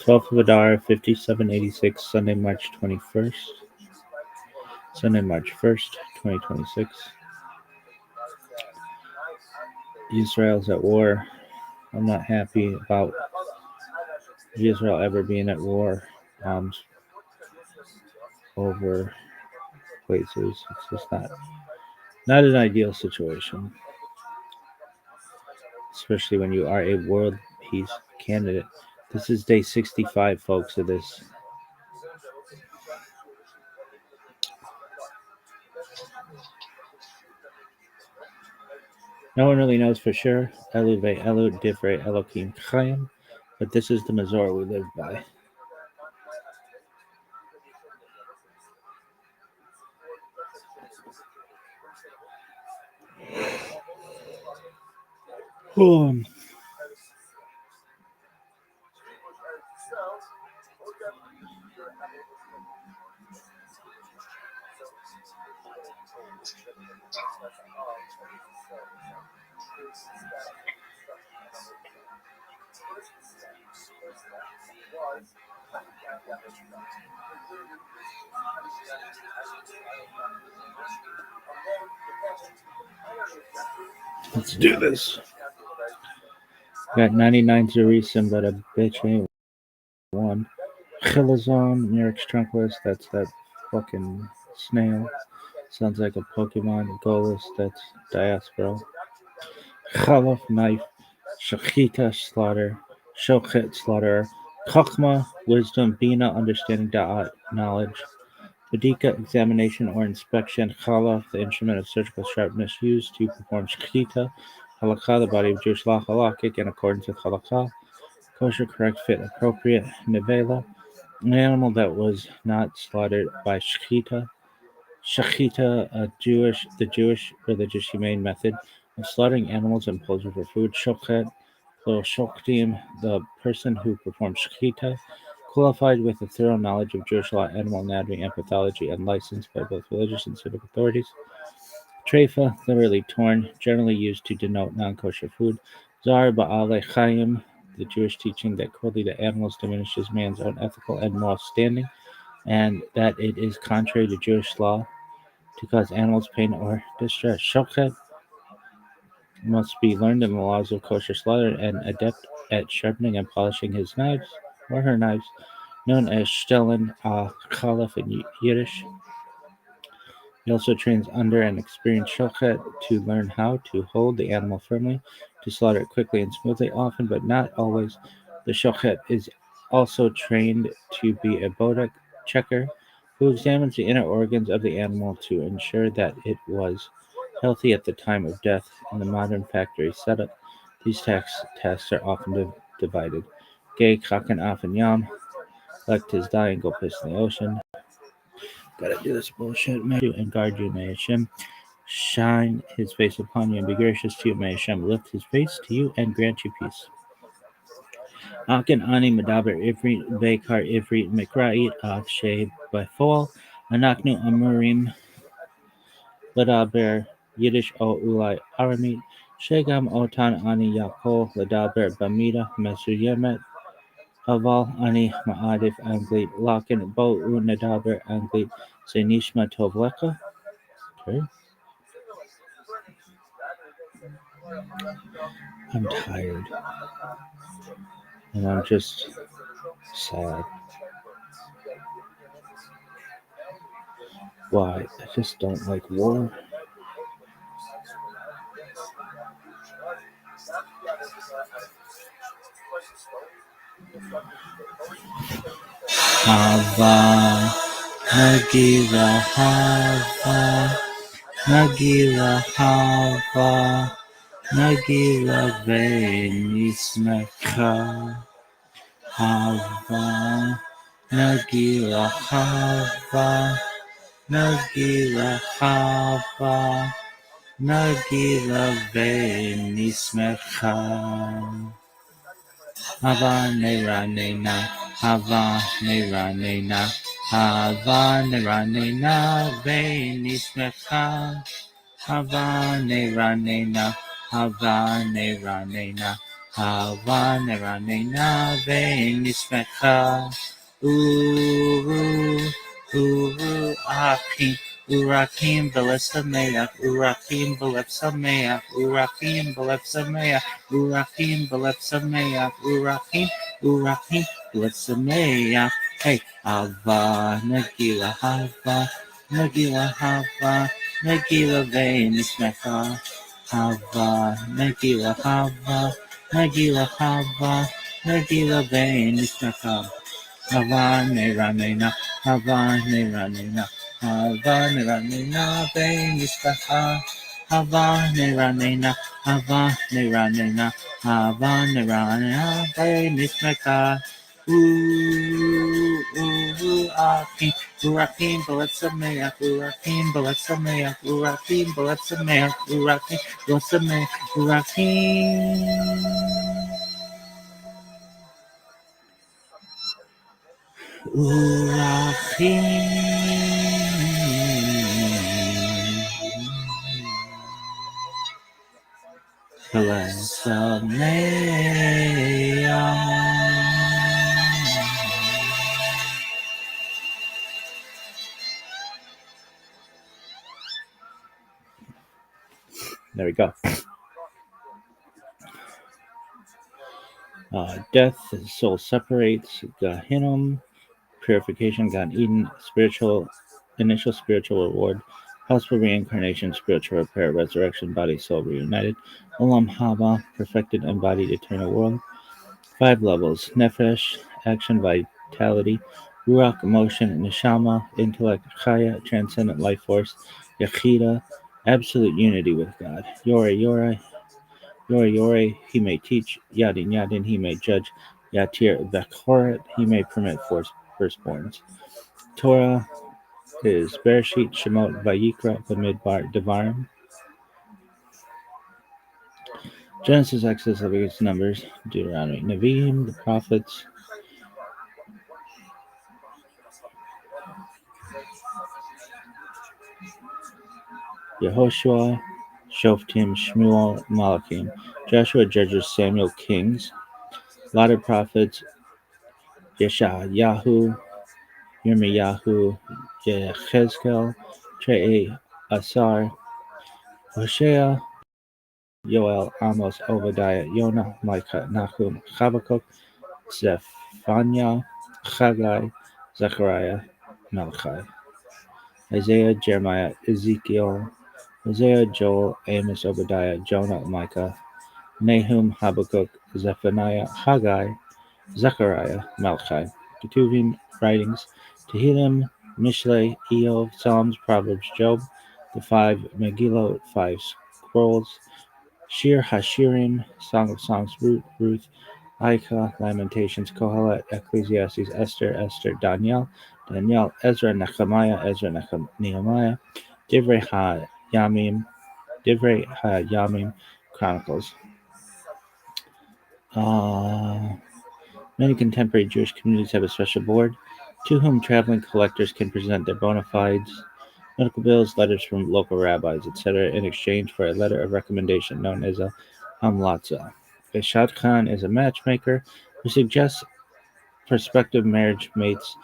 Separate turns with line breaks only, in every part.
12th of Adar, 5786, Sunday, March 21st. Sunday, March 1st, 2026. Israel's at war. I'm not happy about Israel ever being at war over places. It's just not an ideal situation, especially when you are a world peace candidate. This is day 65, folks, of this. No one really knows for sure. Elu ve'elu divrei Elokim chayim, but this is the Mazor we live by. Let's do this. Got 99 Zeresim, but a bitch ain't one. Chilazone, Murex Trunkless, that's that fucking snail. Sounds like a Pokemon. Golus, that's Diaspora. Chalaf, knife. Shachita, slaughter. Shochet, slaughter. Chachma, wisdom. Bina, understanding. Da'at, knowledge. Badika, examination or inspection. Chalaf, the instrument of surgical sharpness used to perform shachita. Halakha, the body of Jewish law, halakhic, in accordance with halakha. Kosher, correct, fit, appropriate. Nevela, an animal that was not slaughtered by shachita. Shachita, the Jewish religious humane method of slaughtering animals and poultry for food. Shochet, plural shoktim, the person who performs shachita, qualified with a thorough knowledge of Jewish law, animal anatomy, and pathology, and licensed by both religious and civic authorities. Treifa, literally torn, generally used to denote non-kosher food. Zar ba'ale chayim, the Jewish teaching that cruelty to animals diminishes man's own ethical and moral standing, and that it is contrary to Jewish law to cause animals pain or distress. Shochet must be learned in the laws of kosher slaughter and adept at sharpening and polishing his knives or her knives, known as Stellen Khalaf in Yiddish. He also trains under an experienced shochet to learn how to hold the animal firmly, to slaughter it quickly and smoothly. Often, but not always, the shochet is also trained to be a bodek checker who examines the inner organs of the animal to ensure that it was healthy at the time of death. In the modern factory setup, these tasks are often divided. Gay, Kraken, Af, and Yam, collect his dye and go piss in the ocean. Gotta do this bullshit. May you and guard you, may Hashem shine his face upon you and be gracious to you. May Hashem lift his face to you and grant you peace. Akin ani medaber ivrit veikar ivrit mikra'it af she befol anaknu amurim ledaber Yiddish o ulai aramit shegam otan ani yakol ledaber bamida mesuyemet aval ani ma'adif anglit lakin bo u nedaber anglit senishma tov lecha. Okay. I'm tired. And I'm just sad. Why? I just don't like war. Hava, Nagira, Hava, Nagira, Hava, Nagira, Venismecha, Hava, Nagira, Hava, Nagira, Hava, Nagira, Venismecha. Hava neranena, hava neranena, hava neranena, venismecha. Hava neranena, hava neranena, Hava neranena ve'nismecha. Uru, achim, urakim b'lev sameach, urakim b'lev sameach, urakim b'lev sameach, urakim b'lev sameach, urakim b'lev sameach. Hey, hava, nagila hava, nagila ve'nismecha. Hava, Nagila Hava, Nagila Venisnaka, Hava Neranena, Hava Neranena, Hava Neranena Venisnaka, Hava Neranena, Hava Neranena, Hava Neranena Venisnaka. Akim, Urakim, Baletsameach, Urakim, Baletsameach, Urakim, Baletsameach, Urakim, Baletsameach, Urakim. There we go. Death, the soul separates. Gehinnom, purification. Gan Eden, initial spiritual reward. Possible reincarnation, spiritual repair, resurrection, body, soul reunited. Olam Haba, perfected, embodied, eternal world. 5 levels: Nefesh, action, vitality. Ruach, emotion. Neshama, intellect. Chaya, transcendent life force. Yechida, absolute unity with God. Yore, he may teach. Yadin, he may judge. Yatir, Bechoret, he may permit firstborns. Torah is Bereshit, Shemot, Vayikra, Bamidbar, Devarim. Genesis, Exodus, Leviticus, Numbers, Deuteronomy, Nevi'im, the prophets. Yehoshua, Shoftim, Shmuel, Malachim. Joshua, Judges, Samuel, Kings. Latter prophets, Yeshayahu, Yirmiyahu, Yechezkel, Trei, Asar, Hosea, Yoel, Amos, Obadiah, Yonah, Micah, Nahum, Habakkuk, Zephaniah, Haggai, Zechariah, Malachi. Isaiah, Jeremiah, Ezekiel, Hosea, Joel, Amos, Obadiah, Jonah, Micah, Nahum, Habakkuk, Zephaniah, Haggai, Zechariah, Malachi. Ketuvim, writings, Tehillim, Mishlei, Eov, Psalms, Proverbs, Job, the 5 Megillot, 5 scrolls, Shir Hashirim, Song of Songs, Ruth, Micah, Lamentations, Kohelet, Ecclesiastes, Esther, Daniel, Ezra, Nehemiah, Nehemiah, Divrei HaYamim, Chronicles. Many contemporary Jewish communities have a special board to whom traveling collectors can present their bona fides, medical bills, letters from local rabbis, etc., in exchange for a letter of recommendation known as a hamlatza. A shadchan is a matchmaker who suggests prospective marriage mates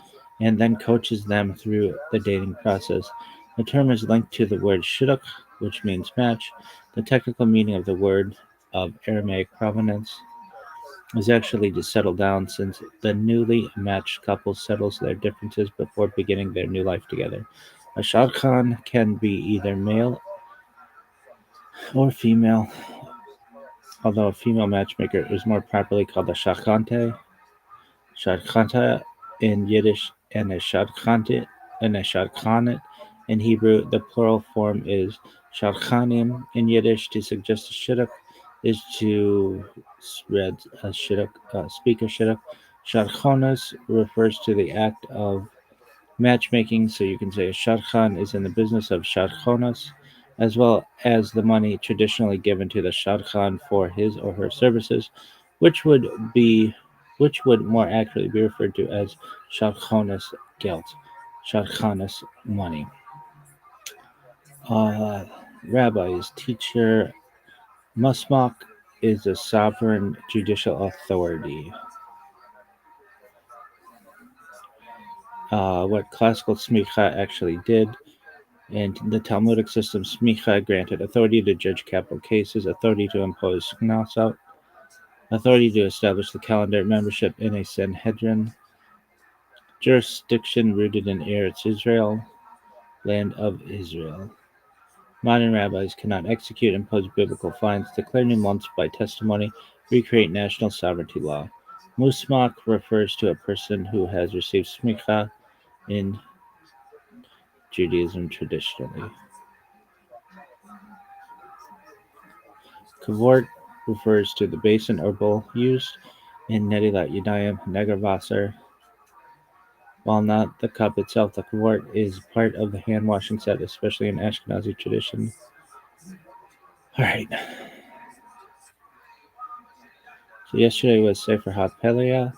and then coaches them through the dating process. The term is linked to the word shidduch, which means match. The technical meaning of the word of Aramaic provenance is actually to settle down, since the newly matched couple settles their differences before beginning their new life together. A shadchan can be either male or female, although a female matchmaker is more properly called a shadchante. Shadchanta in Yiddish and a shadchanet in Hebrew. The plural form is shadchanim in Yiddish. To suggest a shidduch is to read a shidduch, speak a shidduch. Shadchonas refers to the act of matchmaking, so you can say a shadchan is in the business of shadchonas, as well as the money traditionally given to the shadchan for his or her services, which would more accurately be referred to as shadchonas geld, shadchanas money. Rabbis, teacher, musmak, is a sovereign judicial authority. What classical smicha actually did. And the Talmudic system, smicha granted authority to judge capital cases, authority to impose knosot, authority to establish the calendar, membership in a Sanhedrin, jurisdiction rooted in Eretz Israel, land of Israel. Modern rabbis cannot execute, impose biblical fines, declare new months by testimony, recreate national sovereignty law. Musmak refers to a person who has received smicha in Judaism traditionally. Kavort refers to the basin or bowl used in Netilat Yadayim Neger Vaser. While not the cup itself, the kavort is part of the hand washing set, especially in Ashkenazi tradition. Alright, so yesterday was Sefer HaPeleah.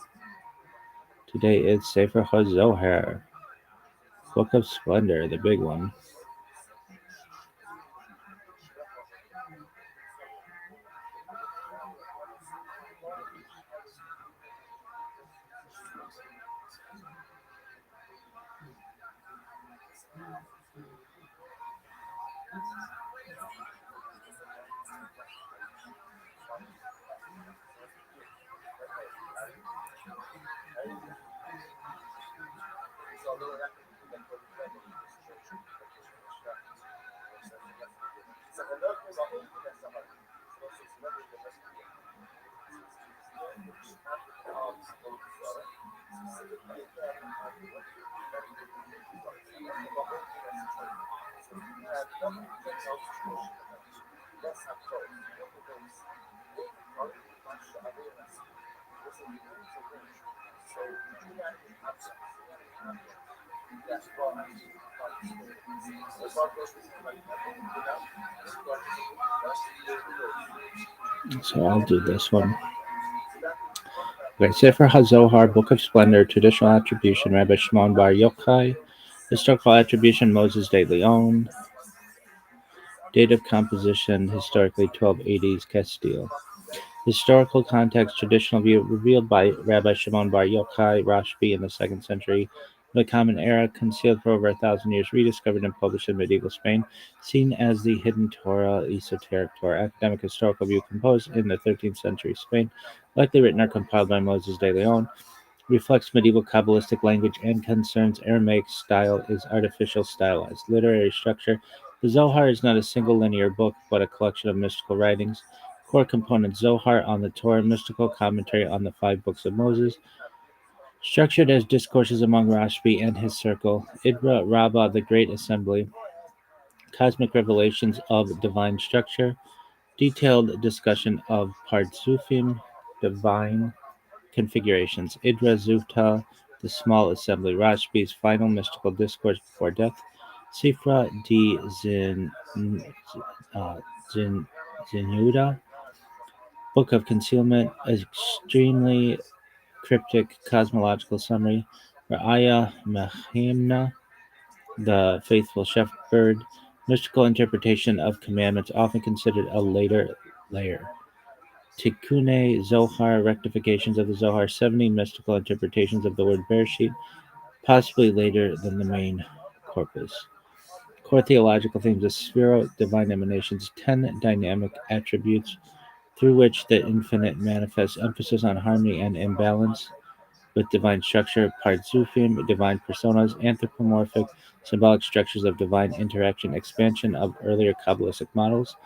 Today it's Sefer HaZohar, Book of Splendor, the big one. So I'll do this one. Okay, Sefer HaZohar, Book of Splendor, Traditional Attribution, Rabbi Shimon Bar Yochai, Historical Attribution, Moses de Leon, Date of composition, historically 1280s Castile. Historical context, traditional view, revealed by Rabbi Shimon Bar Yochai Rashbi in the 2nd century, the Common Era, concealed for over 1,000 years, rediscovered and published in medieval Spain, seen as the hidden Torah, esoteric Torah, academic historical view composed in the 13th century Spain, likely written or compiled by Moses de Leon, reflects medieval Kabbalistic language and concerns Aramaic style is artificial stylized. Literary structure. The Zohar is not a single linear book, but a collection of mystical writings. Core components: Zohar on the Torah, mystical commentary on the 5 books of Moses, structured as discourses among Rashbi and his circle. Idra Rabbah, the Great Assembly, cosmic revelations of divine structure, detailed discussion of Partzufim, divine configurations. Idra Zuvta, the small assembly. Rashbi's final mystical discourse before death. Sifra di uh, Zin, Zinuda, Book of Concealment, extremely cryptic cosmological summary. Ra'aya Mahimna, the faithful shepherd, mystical interpretation of commandments, often considered a later layer. Tikkune Zohar, rectifications of the Zohar, 70 mystical interpretations of the word Bereshit, possibly later than the main corpus. Core theological themes of Sphirot, divine emanations, 10 dynamic attributes through which the infinite manifests, emphasis on harmony and imbalance with divine structure, Partzufim, divine personas, anthropomorphic, symbolic structures of divine interaction, expansion of earlier Kabbalistic models.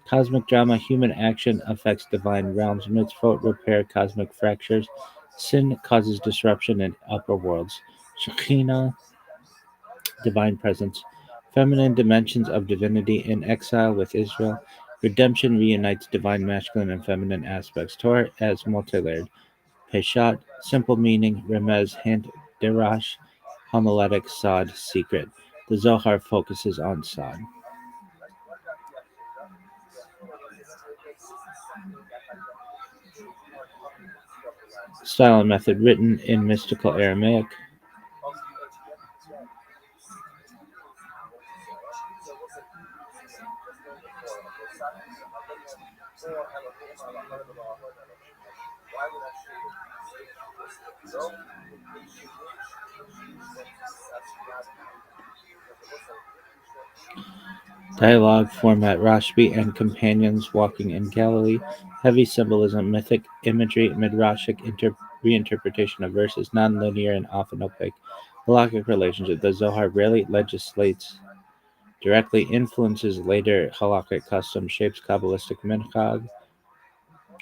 Cosmic drama, human action affects divine realms, mitzvot repair cosmic fractures, sin causes disruption in upper worlds. Shekhinah, divine presence, feminine dimensions of divinity in exile with Israel. Redemption reunites divine masculine and feminine aspects. Torah as multi-layered. Peshat, simple meaning, remez, hint, derash, homiletic, sod, secret. The Zohar focuses on sod. Style and method written in mystical Aramaic. Dialogue format Rashbi and companions walking in Galilee. Heavy symbolism, mythic imagery, midrashic reinterpretation of verses, nonlinear and often opaque. Halakhic relationship. The Zohar rarely legislates directly, influences later halakhic custom, shapes Kabbalistic minhag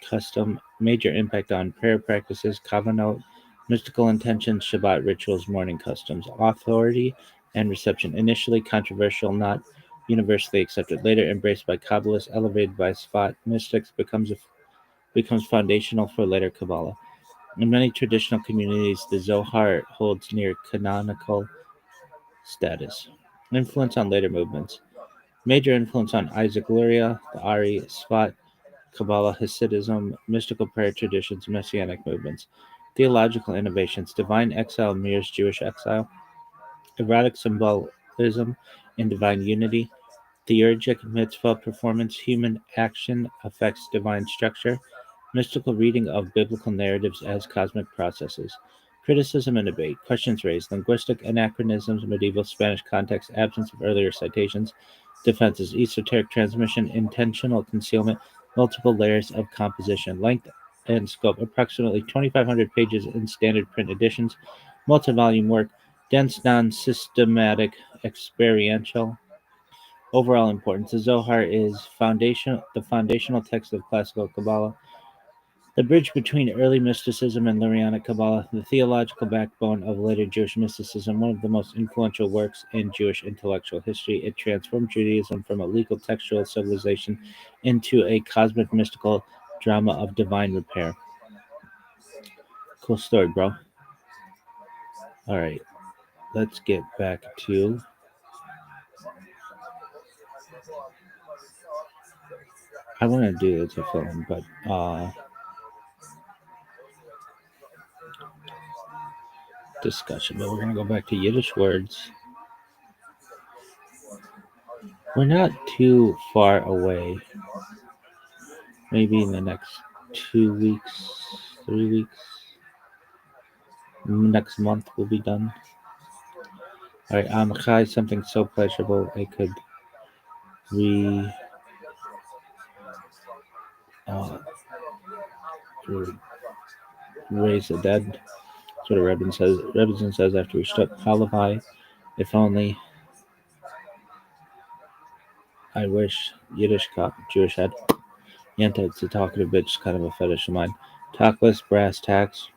custom, major impact on prayer practices, kavanot, mystical intentions, Shabbat rituals, mourning customs, authority and reception. Initially controversial, not universally accepted. Later embraced by Kabbalists, elevated by Sfat mystics, becomes foundational for later Kabbalah. In many traditional communities, the Zohar holds near canonical status. Influence on later movements. Major influence on Isaac Luria, the Ari, Sfat, Kabbalah, Hasidism, mystical prayer traditions, messianic movements. Theological innovations. Divine exile mirrors Jewish exile. Erotic symbolism in divine unity. Theurgic mitzvah performance. Human action affects divine structure. Mystical reading of biblical narratives as cosmic processes. Criticism and debate. Questions raised. Linguistic anachronisms, medieval Spanish context, absence of earlier citations. Defenses. Esoteric transmission, intentional concealment, multiple layers of composition. Length and scope. Approximately 2,500 pages in standard print editions. Multi-volume work. Dense, non-systematic, experiential. Overall importance. The Zohar is the foundational text of classical Kabbalah, the bridge between early mysticism and Lurianic Kabbalah, the theological backbone of later Jewish mysticism, one of the most influential works in Jewish intellectual history. It transformed Judaism from a legal textual civilization into a cosmic mystical drama of divine repair. Cool story, bro. All right, let's get back to. I want to do it to film, but discussion. But we're gonna go back to Yiddish words. We're not too far away. Maybe in the next 2 weeks, 3 weeks, next month we'll be done. All right, Amachai, something so pleasurable I could re uh, raise the dead. That's what a Rebbetzin says after we struck Halavai. If only I wish Yiddish cop Jewish had. Yenta, it's a talkative bitch, kind of a fetish of mine. Talkless, brass tacks.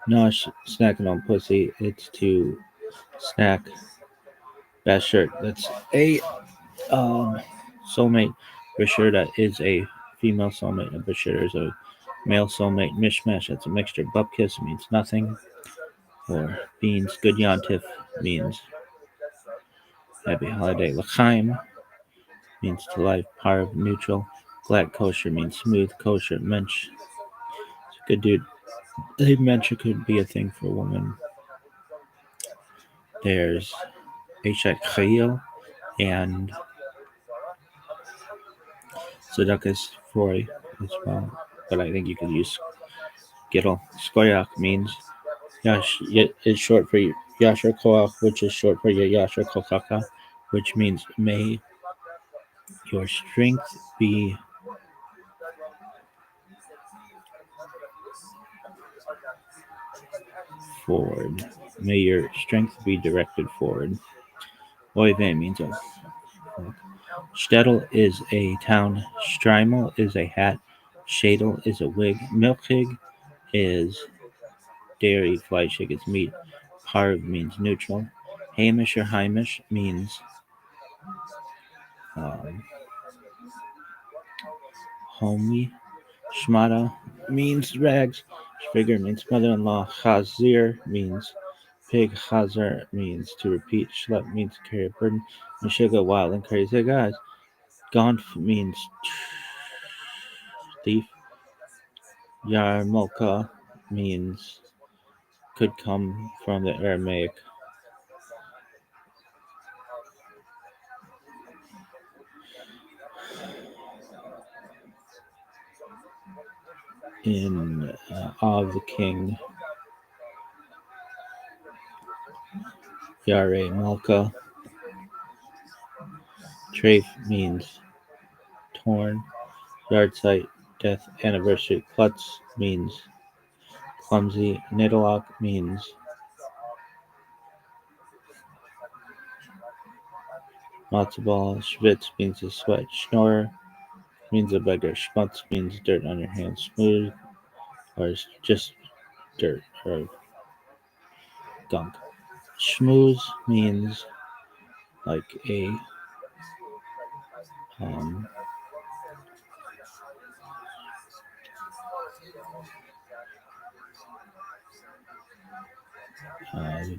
No, snacking on pussy. It's to snack. Best shirt. That's a soulmate. Bashirta is a female soulmate, and Bashirta is a male soulmate. Mishmash, that's a mixture. Bupkis means nothing. Or beans. Good Yontif means happy holiday. L'chaim means to life. Parv, neutral. Glad kosher means smooth. Kosher, mensch. It's a good dude. I think mensch could be a thing for a woman. There's Eshek Chayil and Zedekas Froy as well. But I think you could use Gittel. Skoyak means is short for Yasher Koach, which is short for Yasher Kokaka, which means may your strength be forward. May your strength be directed forward. Oive means a Stettel is a town. Streimel is a hat. Shadel is a wig. Milchig is dairy. Fleischig is meat. Parv means neutral. Hamish or Heimish means um, homely. Shmata means rags. Shviger means mother-in-law. Chazir means pig. Chazar means to repeat. Schlep means to carry a burden. Meshuggah, wild and crazy guys. Gonf means thief. Yarmulka means could come from the Aramaic in of the king. Yare Malka. Trafe means torn. Yardsight, death anniversary. Klutz means clumsy. Nidalok means matzo ball. Schwitz means a sweat. Schnorrer means a beggar. Schmutz means dirt on your hands. Smooth or just dirt or gunk. Schmooze means like a um,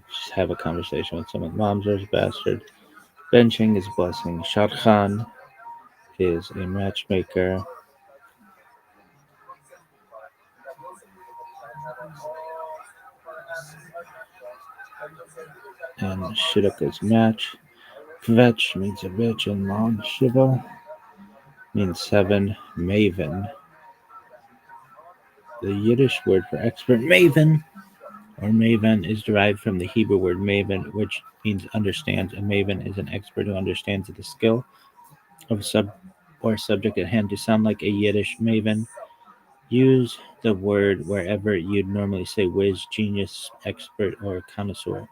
just have a conversation with someone. Mom's bastard. Benching is blessing. Shadchan is a matchmaker. And Shidduch is match. Kvetch means a bitch, and Long Shiva means seven. Maven. The Yiddish word for expert, maven, or maven, is derived from the Hebrew word maven, which means understands. A maven is an expert who understands the skill of a subject at hand. To sound like a Yiddish maven, use the word wherever you'd normally say whiz, genius, expert, or connoisseur.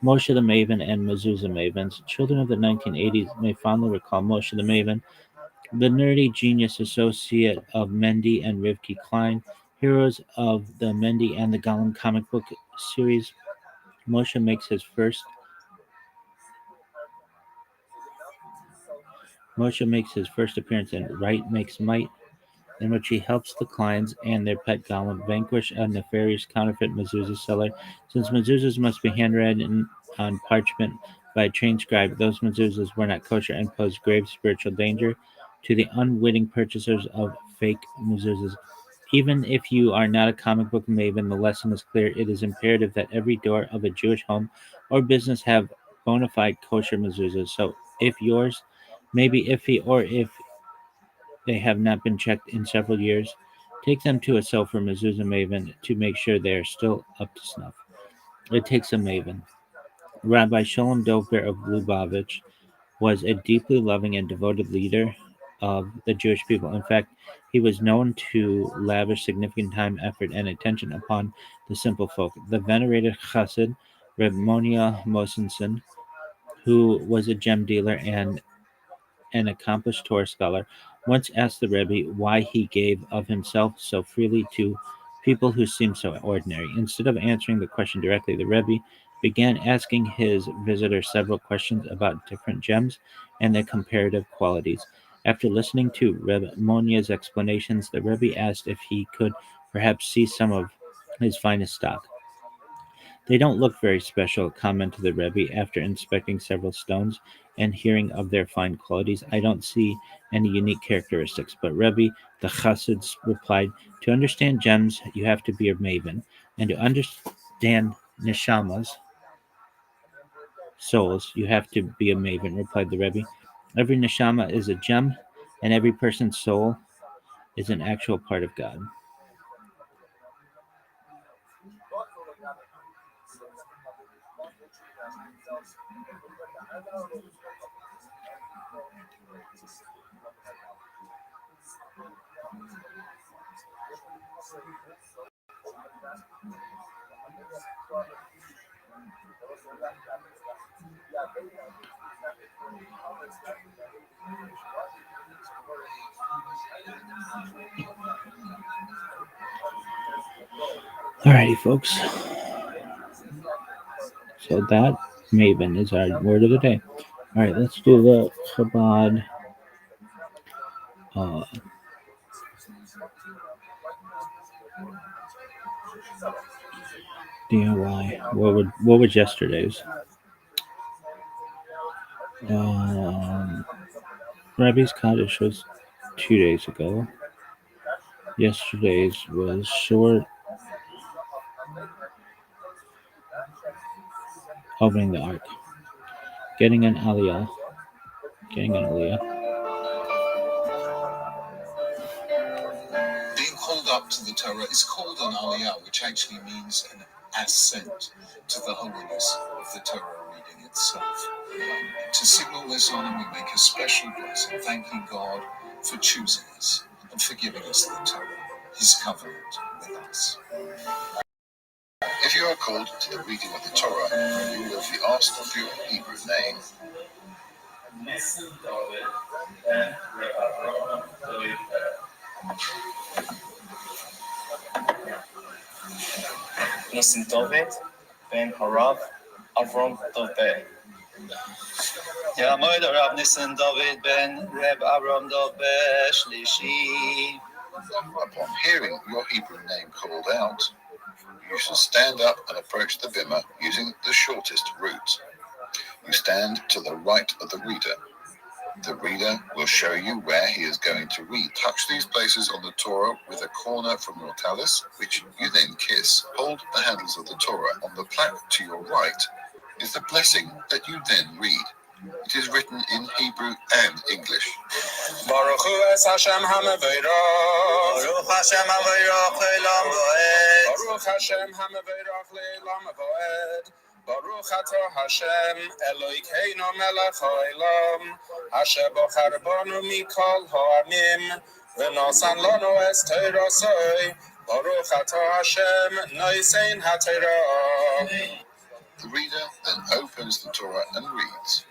Moshe the Maven and Mezuzah Mavens. Children of the 1980s may fondly recall Moshe the Maven, the nerdy genius associate of Mendy and Rivki Klein, heroes of the Mendy and the Golem comic book series. Moshe makes his first appearance in Right Makes Might, in which he helps the Kleins and their pet golem vanquish a nefarious counterfeit mezuzah seller. Since mezuzahs must be handwritten on parchment by a trained scribe, those mezuzahs were not kosher and posed grave spiritual danger to the unwitting purchasers of fake mezuzahs. Even if you are not a comic book maven, the lesson is clear. It is imperative that every door of a Jewish home or business have bona fide kosher mezuzahs. So if yours may be iffy, or if they have not been checked in several years, take them to a Sofer Mezuzah Maven to make sure they are still up to snuff. It takes a maven. Rabbi Shalom Dover of Lubavitch was a deeply loving and devoted leader of the Jewish people. In fact, he was known to lavish significant time, effort, and attention upon the simple folk. The venerated Chassid, Reb Monia Mosenson, who was a gem dealer and an accomplished Torah scholar, once asked the Rebbe why he gave of himself so freely to people who seemed so ordinary. Instead of answering the question directly, the Rebbe began asking his visitor several questions about different gems and their comparative qualities. After listening to Rebbe Monia's explanations, the Rebbe asked if he could perhaps see some of his finest stock. They don't look very special, commented the Rebbe after inspecting several stones and hearing of their fine qualities. I don't see any unique characteristics. But Rebbe, the Chassids, replied, to understand gems, you have to be a maven. And to understand neshamas, souls, you have to be a maven, replied the Rebbe. Every neshama is a gem, and every person's soul is an actual part of God. Alrighty, folks. So that maven is our word of the day. All right, let's do the Chabad DIY. What was yesterday's? Rabbi's Kaddish was 2 days ago. Yesterday's was short opening the ark, getting an aliyah. Being called up to the Torah is called an aliyah, which actually means an ascent to the holiness of the Torah reading
itself. To signal this honor, we make a special blessing, thanking God for choosing us and for giving us the Torah, His covenant with us. If you are called to the reading of the Torah, you will be asked for your Hebrew name.
Nissim David ben Harav Avram Dovbe. Yamoid Rav Nissim David ben Reb Avram Dovbe Shlishi.
Upon hearing your Hebrew name called out, you should stand up and approach the bimah using the shortest route. You stand to the right of the reader. The reader will show you where he is going to read. Touch these places on the Torah with a corner from your tallis, which you then kiss. Hold the handles of the Torah. On the plaque to your right is the blessing that you then read. It is written in Hebrew and English.
Baruch Hu es Hashem HaMevorach. Baruch Hashem HaMevorach le'olam va'ed. Baruch Hashem HaMevorach le'olam va'ed. Baruch atah Hashem Elokeinu melech ha'olam asher bochar banu mikol ha'amim v'nosan lanu es Torasoi. Baruch atah Hashem noisein ha'Torah.
The reader then opens the Torah and reads.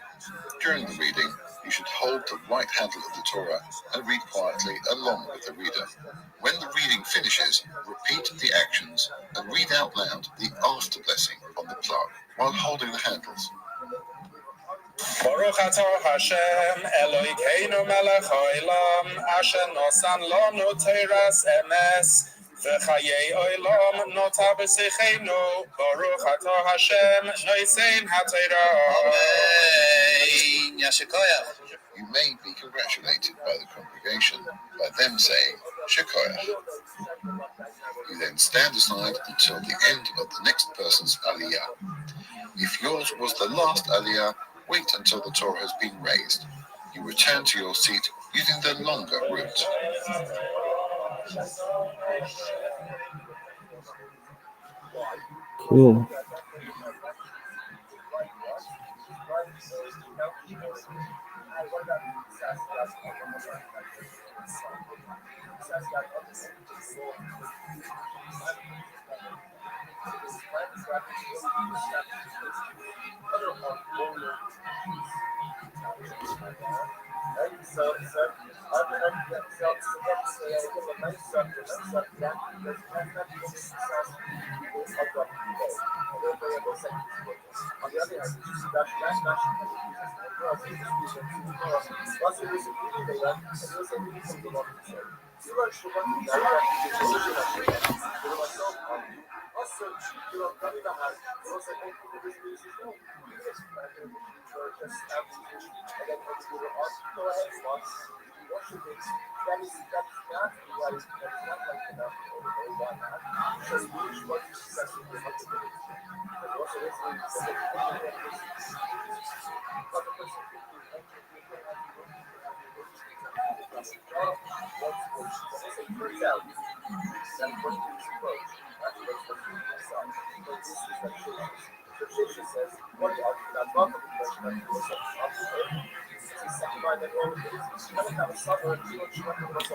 During the reading, you should hold the right handle of the Torah and read quietly along with the reader. When the reading finishes, repeat the actions and read out loud the after blessing on the plug while holding the handles.
Baruch atah Hashem Elokeinu melech ha'olam asher nosan lanu toras emes v'chayei olam nota b'sichenu. Baruch atah Hashem noisein ha'Torah. Amen. Yashikoyach.
You may be congratulated by the congregation by them saying Shekoyach. You then stand aside until the end of the next person's aliyah. If yours was the last aliyah, wait until the Torah has been raised. You return to your seat using the longer route.
Cool.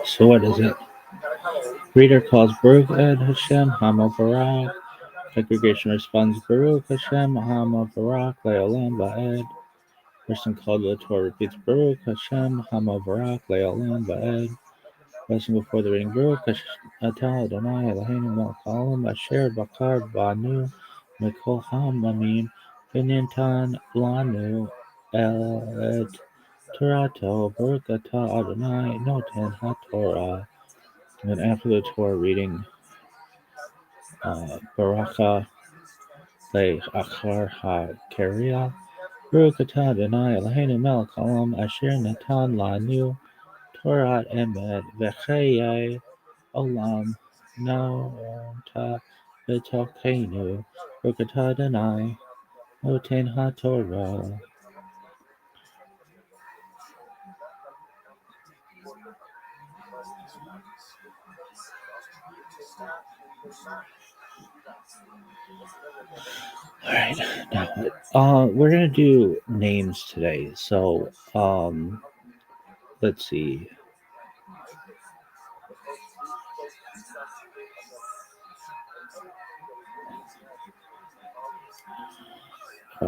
So what is it? Reader calls Baruch Ed Hashem HaMevorach. Congregation responds Baruch Hashem HaMevorach Le'olam Va'ed. Person called to the Torah repeats Baruch Hashem HaMevorach Le'olam Va'ed. Blessing before the reading Baruch Atah Adonai Eloheinu Melech Haolam Asher Bakar Banu Mikol Hamamim V'Nintan Lanu Et Torato Baruch Atah Adonai Noten HaTorah. And then after the Torah reading, Baraka Le'achar HaKeriah Baruch atah Adonai Eloheinu melech haolam asher natan lanu Torah emet v'chayei olam na'ota b'tokeinu Baruch atah Adonai noten haTorah. All right. Now, we're gonna do names today. So, let's see. Uh,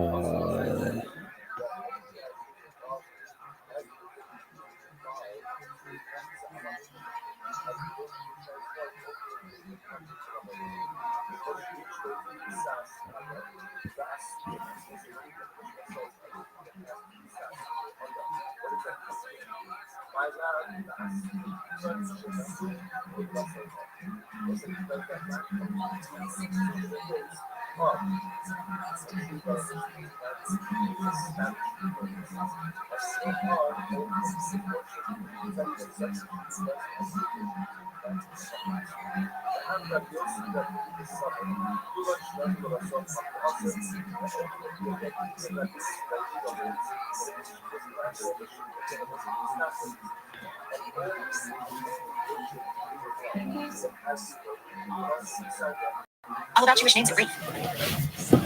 All about Jewish names in Greek.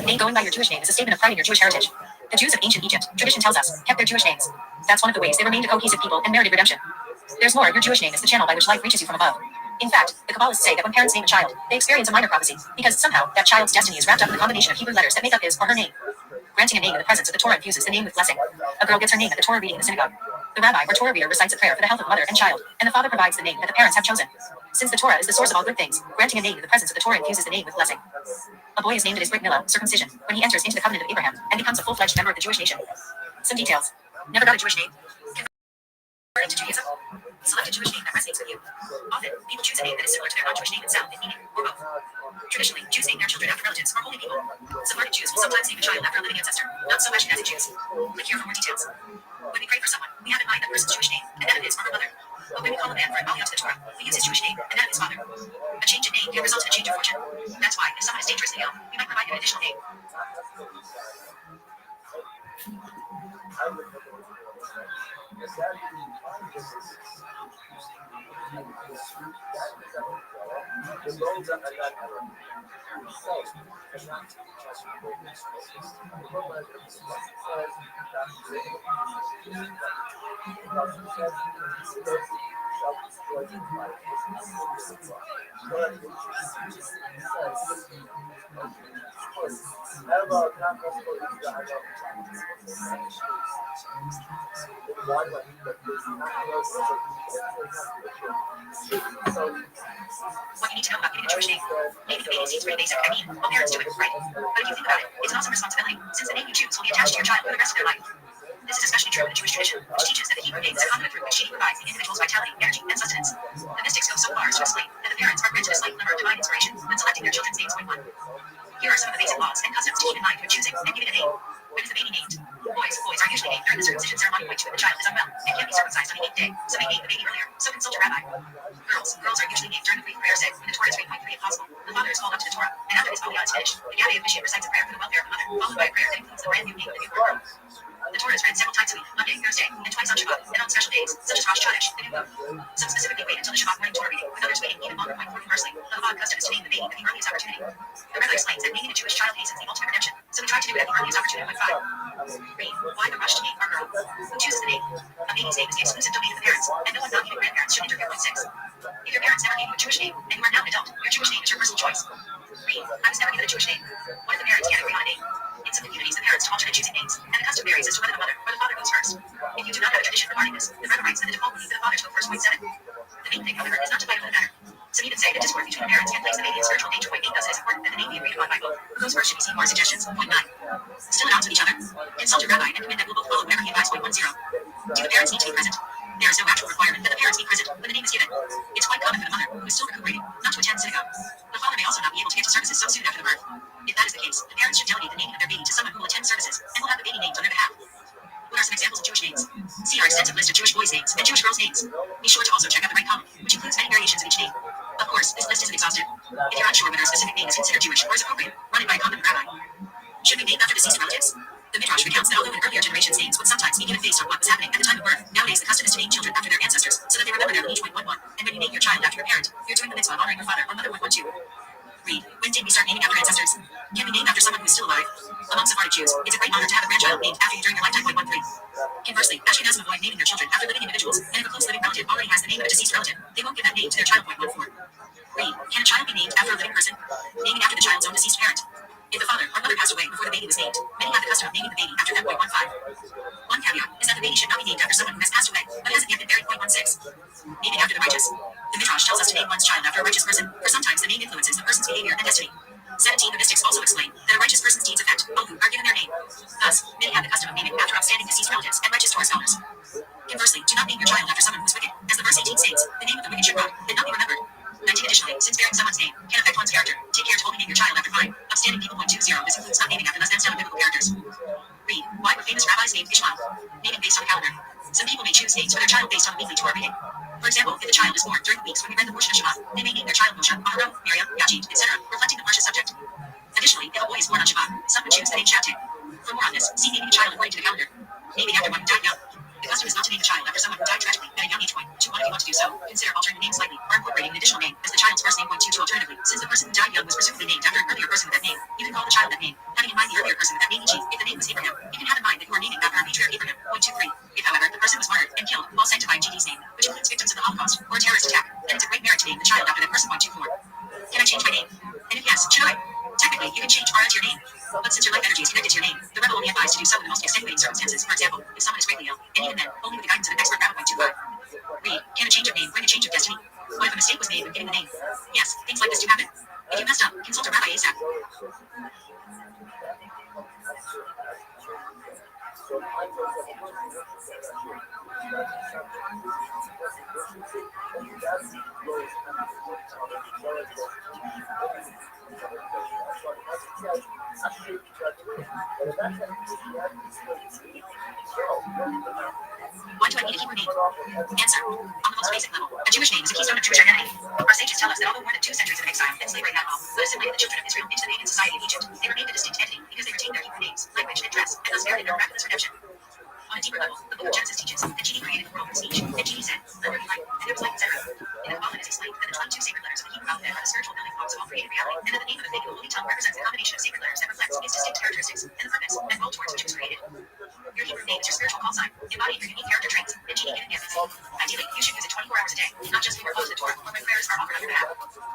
Name going by your Jewish name is a statement of pride in your Jewish heritage. The Jews of ancient Egypt, tradition tells us, kept their Jewish names. That's one of the ways they remained a cohesive people and merited redemption. There's more, your Jewish name is the channel by which life reaches you from above. In fact, the Kabbalists say that when parents name a child, they experience a minor prophecy, because somehow that child's destiny is wrapped up in the combination of Hebrew letters that make up his or her name. Granting a name in the presence of the Torah infuses the name with blessing. A girl gets her name at the Torah reading in the synagogue. The rabbi or Torah reader recites a prayer for the health of mother and child, and the father provides the name that the parents have chosen. Since the Torah is the source of all good things, granting a name in the presence of the Torah infuses the name with blessing. A boy is named at his brit milah, circumcision, when he enters into the covenant of Abraham and becomes a full-fledged member of the Jewish nation. Some details. Never got a Jewish name. Converting to Judaism. Select a Jewish name that resonates with you. Often, people choose a name that is similar to their non-Jewish name in sound and meaning, or both. Traditionally, Jews name their children after relatives or holy people. Sephardic Jews will sometimes name a child after a living ancestor, not so Ashkenazi Jews. Click here for more details. When we pray for someone, we have in mind that person's Jewish name and that of his or her mother. But when we call a man for an aliyah to the Torah, we use his Jewish name and that of his father. A change in name can result in a change of fortune. That's why, if someone is dangerously ill, we might provide him an additional name. What you need to know about getting a Jewish name. Naming the baby seems pretty basic. I mean, all parents do it, right? But if you think about it, it's an awesome responsibility, since the name you choose will be attached to your child for the rest of their life. This is especially true in the Jewish tradition, which teaches that the Hebrew name is a conduit through which she provides the individual's vitality, energy, and sustenance. The mystics go so far as to explain that the parents are granted a slight glimmer of divine inspiration when selecting their children's names one. Here are some of the basic laws and customs to keep in mind when choosing and giving a name. When is the baby named? Boys are usually named during the circumcision ceremony when the child is unwell and can't be circumcised on a named day, so they name the baby earlier, so consult your rabbi. Girls are usually named during the brief prayer say when the Torah is 3.3 if possible. The father is called up to the Torah, and after his aliyah is finished, the Gabbay officiant recites a prayer for the welfare of the mother, followed by a prayer that includes the brand new name of the newborn girl. The Torah is read several times a week, Monday, Thursday, and twice on Shabbat, and on special days, such as Rosh Chodesh, the new moon. Some specifically wait until the Shabbat morning Torah reading, with others waiting even longer. Conversely, the Chabad custom is to name the baby at the earliest opportunity. The rabbi explains that naming a Jewish child hastens the ultimate redemption, so we try to do it at the earliest opportunity with 5. Read, why the rush to name our girl? Who chooses the name? A baby's name is the exclusive domain of the parents, and no one non-human grandparents should interfere with 6. If your parents never gave you a Jewish name, and you are now an adult, your Jewish name is your personal choice. Read, I was never given a Jewish name. What if the parents can't agree on a name? In some communities, the parents alternate choosing names, and the custom varies as to whether the mother or the father goes first. If you do not have a tradition regarding this, the rabbi writes that the default would be for the father to go first. 7. The main thing, however, is not to fight over the matter. Some even say that discord between the parents can place the baby in spiritual danger. 8. Thus, it is important that the name be agreed upon by both. Who goes first should be seen more suggestions. 9. Still at odds with each other? Consult your rabbi and commit that we'll both follow whatever he advises. 10. Do the parents need to be present? There is no actual requirement that the parents be present when the name is given. It's quite common for the mother, who is still recuperating, not to attend synagogue. The father may also not be able to get to services so soon after the birth. If that is the case, the parents should delegate the naming of their baby to someone who will attend services and will have the baby named on their behalf. What are some examples of Jewish names? See our extensive list of Jewish boys' names and Jewish girls' names. Be sure to also check out the right column, which includes many variations of each name. Of course, this list isn't exhaustive. If you're unsure whether a specific name is considered Jewish or is appropriate, run it by a competent rabbi. Should we name after deceased relatives? The Midrash recounts that although in earlier generations names would sometimes be given based on what was happening at the time of birth, nowadays the custom is to name children after their ancestors, so that they remember their lineage. 1. And when you name your child after your parent, you're doing the mitzvah of honoring your father or mother. 1. Read, when did we start naming after ancestors. Can we name after someone who is still alive? Among Sephardic Jews, it's a great honor to have a grandchild named after you during your lifetime. 13. Conversely, Ashkenazim avoid naming their children after living individuals, and if a close living relative already has the name of a deceased relative, they won't give that name to their child. 14. Read, can a child be named after a living person? Naming after the child's own deceased parent. If the father or mother passed away before the baby was named, many have the custom of naming the baby after them. 15. One caveat is that the baby should not be named after someone who has passed away, but hasn't yet been buried. 16. Naming after the righteous. The Midrash tells us to name one's child after a righteous person, for sometimes the name influences the person's behavior and destiny. 17. The mystics also explain that a righteous person's deeds affect all who are given their name. Thus, many have the custom of naming after outstanding deceased relatives and righteous Torah scholars. Conversely, do not name your child after someone who is wicked, as the verse 18 states, the name of the wicked should rot, and not be remembered. 19. Additionally, since bearing someone's name can affect one's character, take care to only name your child after fine, upstanding people. 20. This includes not naming after less than stand biblical characters. Read, why were famous rabbis named Ishmael? Naming based on a calendar. Some people may choose names for their child based on a weekly Torah reading. For example, if the child is born during the weeks when we read the portion of Shabbat, they may name their child Moshe, Aharon, Miriam, Yachid, etc., reflecting the parsha subject. Additionally, if a boy is born on Shabbat, some would choose the name Shabtai. For more on this, see naming a child according to the calendar. Naming after one who died young. The custom is not to name a child after someone who died tragically at a young age. If you want to do so, consider altering the name slightly or incorporating an additional name as the child's first name. 2. Alternatively, since the person who died young was presumably named after an earlier person with that name, you can call the child that name, having in mind the earlier person with that name. If the name was Abraham, you can have in mind that you are naming after our patriarch Abraham. 23. If, however, the person was martyred and killed while sanctifying GD's name, which includes victims of the Holocaust or a terrorist attack, then it's a great merit to name the child after that person. 24. Can I change my name? And if yes, should I? Technically, you can change R to your name. But since your life energy is connected to your name, the rebel only advised to do so in the most extenuating circumstances. For example, if someone is greatly ill, and even then, only with the guidance of an expert rabbi. 25. Read, can a change of name bring a change of destiny? What if a mistake was made when getting the name? Yes, things like this do happen. If you messed up, consult a rabbi ASAP. Why do I need a Hebrew name? Answer. On the most basic level, a Jewish name is a keystone of Jewish identity. Our sages tell us that although more than 2 centuries of exile and slavery had all assimilated the children of Israel into the pagan society of Egypt, they remained a distinct entity because they retained their Hebrew names, language, and dress, and thus merited their miraculous redemption. On a deeper level, the book of Genesis teaches that Genie created the world with speech, and Genie said, "Let there be light," and there was light, etc. In the Kabbalah, it is explained that the 22 sacred letters of the Hebrew alphabet are the spiritual building blocks of all created reality, and that the name of the thing in the holy tongue represents the combination of sacred letters that reflects its distinct characteristics and the purpose and goal towards which it was created. Your Hebrew name is your spiritual call sign, embodying your unique character traits, and Genie given gifts. Ideally, you should use it 24 hours a day, not just when you're close to the Torah or when prayers are offered on your behalf.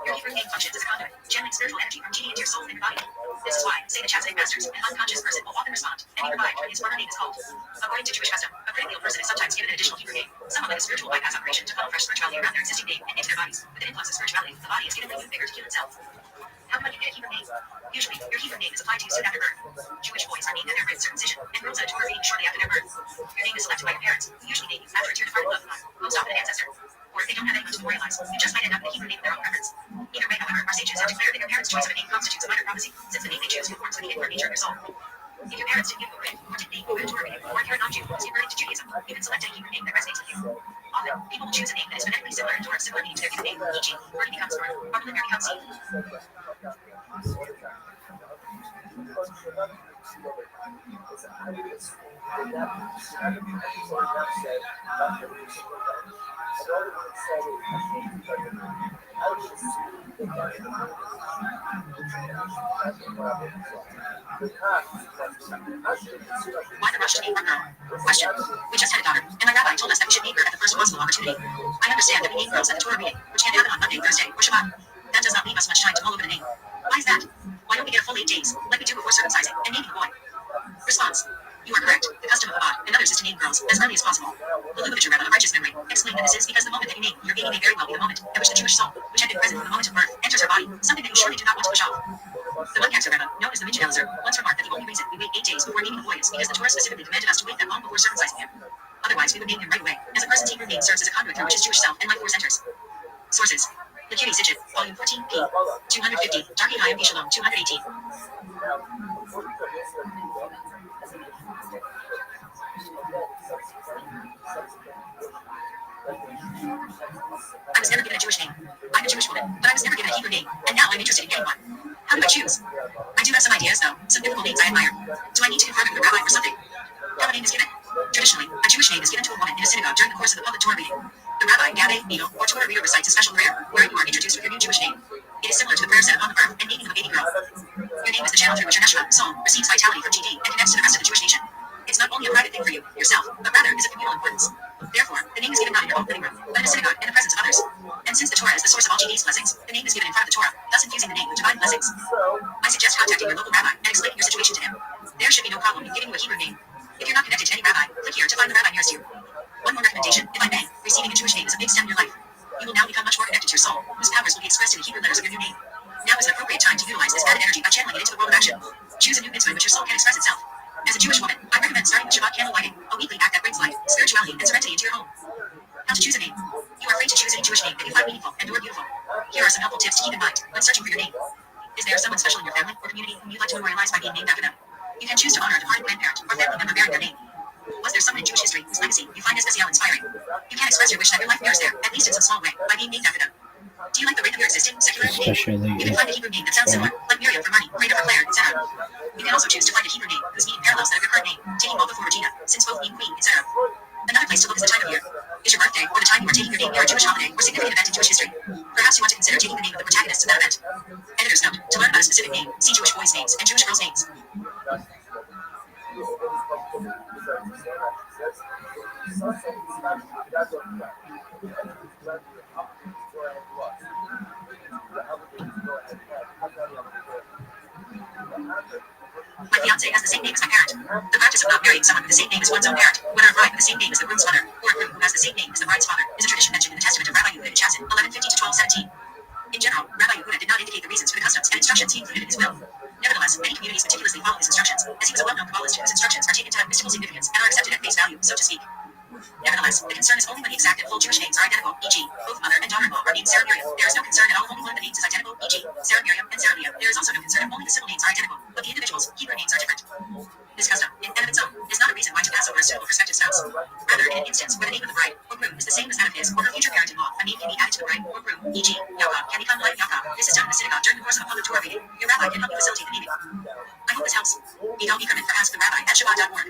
Your Hebrew name functions as a conduit, channeling spiritual energy from Genie into your soul and your body. This is why, say the Chassidate masters, an unconscious person will often respond and be revived when his or her name is called. According to Jewish custom, a critically ill person is sometimes given an additional Hebrew name, somewhat like a spiritual bypass operation to funnel fresh spirituality around their existing name and into their bodies. With an influx of spirituality, the body is given renewed vigor to heal itself. How do you get a Hebrew name? Usually, your Hebrew name is applied to you soon after birth. Jewish boys are named at their birth circumcision, and girls at a Torah reading shortly after their birth. Your name is selected by your parents, who usually name you after a dear-departed loved one, most often an ancestor. Or if they don't have anyone to memorialize, you just might end up with a Hebrew name of their own preference. Either way, however, our sages have declared that your parents' choice of a name constitutes a minor prophecy, since the name they choose conforms with the inward nature of your soul. If your parents didn't give you a ring, or didn't name you at a Torah reading, or if you're a non-Jew who is converted to Judaism, you can select a Hebrew name that resonates with you. Often, people will choose a name that is phonetically similar in Torah similar meaning to their Hebrew name, e.g., Bernie becomes North, or Melinda becomes Seed. Why the rush to name one girl? Question. We just had a daughter, and my rabbi told us that we should name her at the first possible opportunity. I understand that we name girls at the Torah reading, which can happen on Monday, Thursday, or Shabbat. That does not leave us much time to mull over the name. Why is that? Why don't we get a full 8 days, like we do before circumcising and naming the boy? Response. You are correct. The custom of Chabad and others is to name girls as early as possible. The Lubavitcher Rebbe of righteous memory explained that this is because the moment that you name your baby may very well be the moment at which the Jewish soul, which had been present from the moment of birth, enters her body, something that you surely do not want to push off. The Woodcatzer Rebbe, known as the Midget Elzer, once remarked that the only reason we wait 8 days before naming the boy is because the Torah specifically commanded us to wait that long before circumcising him. Otherwise, we would name him right away, as a person's Hebrew name serves as a conduit through which his Jewish self and life force enters. Sources. Lacuti Sitchin, Volume 14, p. 250, Darkei Hayim Shalom, 218. I was never given a Jewish name. I'm a Jewish woman, but I was never given a Hebrew name, and now I'm interested in getting one. How do I choose? I do have some ideas, though, some biblical names I admire. Do I need to confer with the rabbi for something? How a name is given? Traditionally, a Jewish name is given to a woman in a synagogue during the course of the public Torah reading. The rabbi, Gabbai, Needle, or Torah reader recites a special prayer, where you are introduced with your new Jewish name. It is similar to the prayer said upon the birth and naming of a baby girl. Your name is the channel through which your neshama, soul, receives vitality from GD and connects to the rest of the Jewish nation. It's not only a private thing for you, yourself, but rather is of communal importance. Therefore, the name is given not in your own living room, but in a synagogue in the presence of others. And since the Torah is the source of all GD's blessings, the name is given in front of the Torah, thus infusing the name with divine blessings. I suggest contacting your local rabbi and explaining your situation to him. There should be no problem in giving you a Hebrew name. If you're not connected to any rabbi, click here to find the rabbi nearest you. One more recommendation, if I may, receiving a Jewish name is a big step in your life. You will now become much more connected to your soul, whose powers will be expressed in the Hebrew letters of your new name. Now is an appropriate time to utilize this added energy by channeling it into the world of action. Choose a new mitzvah in which your soul can express itself. As a Jewish woman, I recommend starting with Shabbat candle lighting, a weekly act that brings life, spirituality, and serenity into your home. How to choose a name. You are free to choose any Jewish name that you find meaningful and or beautiful. Here are some helpful tips to keep in mind when searching for your name. Is there someone special in your family or community whom you'd like to memorialize by being named after them? You can choose to honor a departed grandparent or family member bearing their name. Was there someone in Jewish history whose legacy you find especially inspiring? You can express your wish that your life mirrors there, at least in some small way, by being named after them. Do you like the rate of your existing secular name? You can find a Hebrew name that sounds similar, like Miriam for money, Rita for Claire, etc. You can also choose to find a Hebrew name whose meaning parallels that of your current name, taking Malka for Regina, since both mean queen, etc. Another place to look is the time of year. Is your birthday or the time you are taking your name near a Jewish holiday or significant event in Jewish history? Perhaps you want to consider taking the name of the protagonists of that event. Editor's note: to learn about a specific name, see Jewish boys' names and Jewish girls' names. My fiance has the same name as my parent. The practice of not marrying someone with the same name as one's own parent, whether a bride with the same name as the groom's mother, or a groom who has the same name as the bride's father, is a tradition mentioned in the Testament of Rabbi Yehuda Chatzin, 1150 to 1217. In general, Rabbi Yehuda did not indicate the reasons for the customs and instructions he included in his will. Nevertheless, many communities meticulously follow his instructions, as he was a well-known Kabbalist whose instructions are taken to have mystical significance and are accepted at face value, so to speak. Nevertheless, the concern is only when the exact and full Jewish names are identical, e.g., both mother and daughter-in-law are named Sarah Miriam. There is no concern at all if only one of the names is identical, e.g., Sarah Miriam and Sarah Leah. There is also no concern if only the civil names are identical, but the individuals' Hebrew names are different. This custom, in and of its own, is not a reason why to pass over a suitable prospective spouse. Rather, in an instance where the name of the bride or groom is the same as that of his or her future parent-in-law, a name can be added to the bride or groom, e.g., Yaakov can become like Yaakov. This is done in the synagogue during the course of a public Torah reading. Your rabbi can help you facilitate the naming. I hope this helps. Vidal Bickerman for AskTheRabbi@Shabbat.org.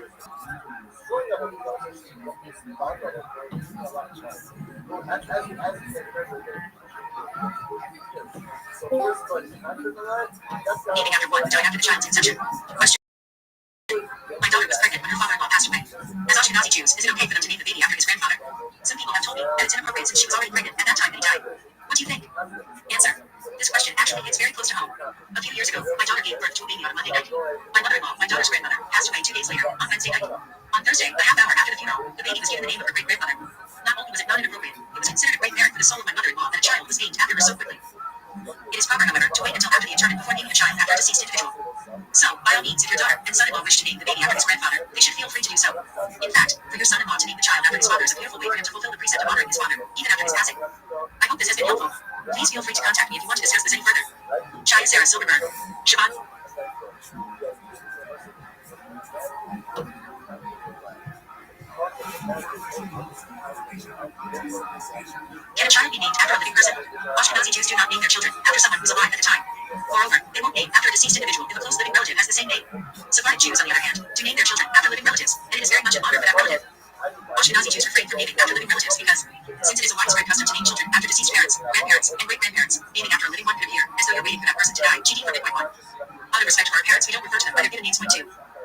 Naming after one who died after the child's conception. Question. My daughter was pregnant when her father-in-law passed away. As Ashkenazi Jews, is it okay for them to name the baby after his grandfather? Some people have told me that it's inappropriate since she was already pregnant at that time that he died. What do you think? Answer. This question actually hits very close to home. A few years ago, my daughter gave birth to a baby on a Monday night. My mother-in-law, my daughter's grandmother, passed away 2 days later, on Wednesday night. On Thursday, a half hour after the funeral, the baby was given the name of her great-grandmother. Not only was it not inappropriate, it was considered a great merit for the soul of my mother-in-law that a child was named after her so quickly. It is proper, however, to wait until after the interment before naming a child after a deceased individual. So, by all means, if your daughter and son-in-law wish to name the baby after his grandfather, they should feel free to do so. In fact, for your son-in-law to name the child after his father is a beautiful way for him to fulfill the precept of honoring his father, even after his passing. I hope this has been helpful. Please feel free to contact me if you want to discuss this any further. Shai Sarah Silverberg. Shabbat. Can a child be named after a living person? Ashkenazi Jews do not name their children after someone who was alive at the time. Moreover, they won't name after a deceased individual if a close living relative has the same name. Sephardic Jews, on the other hand, do name their children after living relatives, and it is very much an honor for that relative. Ashkenazi Jews refrain from naming after living relatives because, since it is a widespread custom to name children after deceased parents, grandparents, and great-grandparents, naming after a living one could appear as though you're waiting for that person to die. GD 4.1. Out of respect for our parents, we don't refer to them by their given names. 2.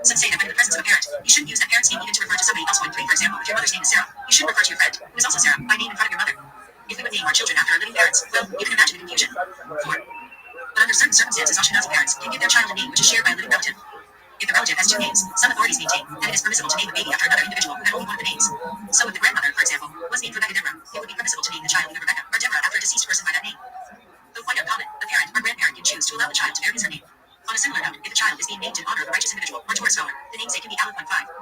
Some say that when in the presence of a parent, you shouldn't use that parent's name even to refer to somebody else. 3. For example, if your mother's name is Sarah, you shouldn't refer to your friend, who is also Sarah, by name in front of your mother. If we would name our children after our living parents, well, you can imagine the confusion. 4. But under certain circumstances, Ashkenazi parents can give their child a name which is shared by a living relative. If the relative has 2 names, some authorities maintain that it is permissible to name the baby after another individual who had only one of the names. So if the grandmother, for example, was named Rebecca Deborah, it would be permissible to name the child either Rebecca or Deborah after a deceased person by that name. Though quite uncommon, the parent or grandparent can choose to allow the child to bear his or her name. On a similar note, if the child is being named in honor of a righteous individual or Torah scholar, the namesake can be Aleph 1.5.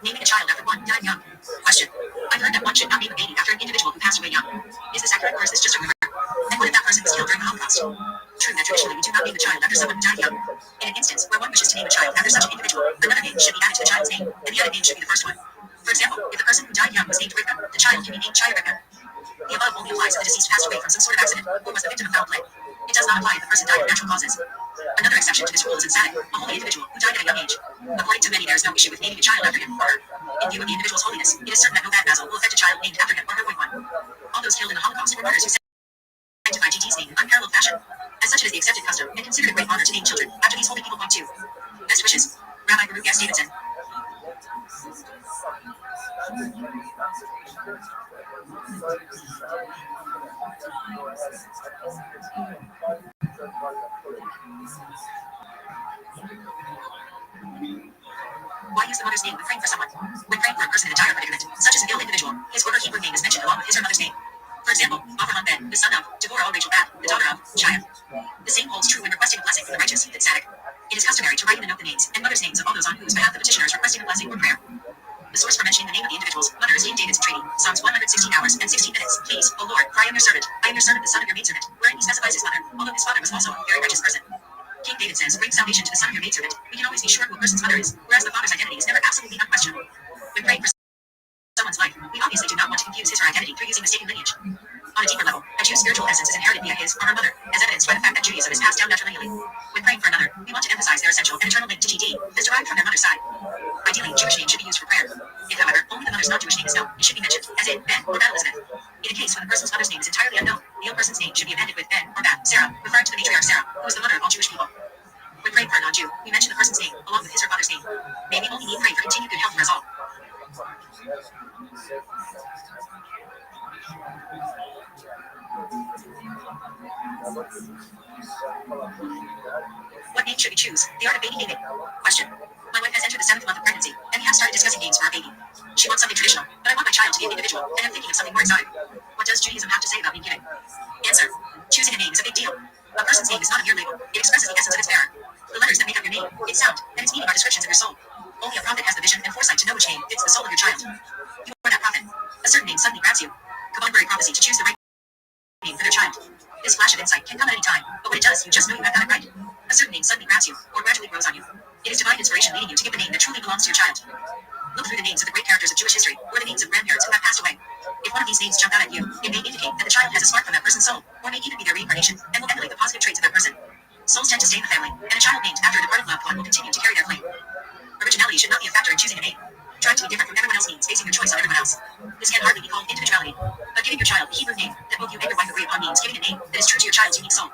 Naming a child after one died young. Question. I've heard that one should not name a baby after an individual who passed away young. Is this accurate or is this just a rumor? And what if that person was killed during the Holocaust? True that traditionally we do not name the child after someone who died young. In an instance where one wishes to name a child after such an individual, another name should be added to the child's name, and the other name should be the first one. For example, if the person who died young was named Rivka, the child can be named Shai Rivka. The above only applies if the deceased passed away from some sort of accident or was the victim of foul play. It does not apply if the person died of natural causes. Another exception to this rule is in Tzaddik, a holy individual who died at a young age. According to many, there is no issue with naming a child after him or her. In view of the individual's holiness, it is certain that no bad mazel will affect a child named after him or her one. All those killed in the Holocaust were martyrs who sanctified GT's name in unparalleled fashion. As such, it is the accepted custom and considered a great honor to name children after these holy people. Point 2. Best wishes, Rabbi Baruch S. Davidson. Why use the mother's name when praying for someone? When praying for a person in a dire predicament, such as an ill individual, his or her Hebrew name is mentioned along with his or mother's name. For example, Avraham ben, the son of Deborah or Rachel Bat, the daughter of Shia. The same holds true when requesting a blessing from the righteous, the tzaddik. It is customary to write in the note the names and mother's names of all those on whose behalf the petitioner is requesting a blessing or prayer. The source for mentioning the name of the individual's mother is King David's entreaty, Psalms 116 hours and 16 minutes. Please, O Lord, for I am your servant, the son of the maidservant, wherein he specifies his mother, although his father was also a very righteous person. King David says, bring salvation to the son of your maidservant. We can always be sure who a person's mother is, whereas the father's identity is never absolutely unquestionable. When praying for someone's life, we obviously do not want to confuse his or her identity through using mistaken lineage. On a deeper level, a Jew's spiritual essence is inherited via his or her mother, as evidenced by the fact that Judaism is passed down matrilineally. When praying for another, we want to emphasize their essential and eternal link to GT, as derived from their mother's side. Ideally, Jewish name should be used for prayer. If, however, only the mother's non-Jewish name is known, it should be mentioned, as in Ben or Bat Elizabeth. In a case when the person's mother's name is entirely unknown, the ill person's name should be appended with Ben or Bat Sarah, referring to the matriarch Sarah, who is the mother of all Jewish people. When praying for a non-Jew, we mention the person's name, along with his or father's name. May we only need pray for continued good health for us all. What name should we choose? The art of baby naming. Question. My wife has entered the 7th month of pregnancy, and we have started discussing names for our baby. She wants something traditional, but I want my child to be an individual, and I'm thinking of something more exotic. What does Judaism have to say about name giving? Answer. Choosing a name is a big deal. A person's name is not a mere label. It expresses the essence of its bearer. The letters that make up your name, its sound, and its meaning are descriptions of your soul. Only a prophet has the vision and foresight to know which name fits the soul of your child. You are that prophet. A certain name suddenly grabs you. Kabbalah prophecy to choose the right name for their child. This flash of insight can come at any time, but when it does, you just know you have got it right. A certain name suddenly grabs you, or gradually grows on you. It is divine inspiration leading you to give the name that truly belongs to your child. Look through the names of the great characters of Jewish history, or the names of grandparents who have passed away. If one of these names jump out at you, it may indicate that the child has a spark from that person's soul, or may even be their reincarnation, and will emulate the positive traits of that person. Souls tend to stay in the family, and a child named after a departed loved one will continue to carry their flame. Originality should not be a factor in choosing a name. Trying to be different from everyone else means basing your choice on everyone else. This can hardly be called individuality. But giving your child a Hebrew name that both you and your wife agree upon means giving a name that is true to your child's unique soul.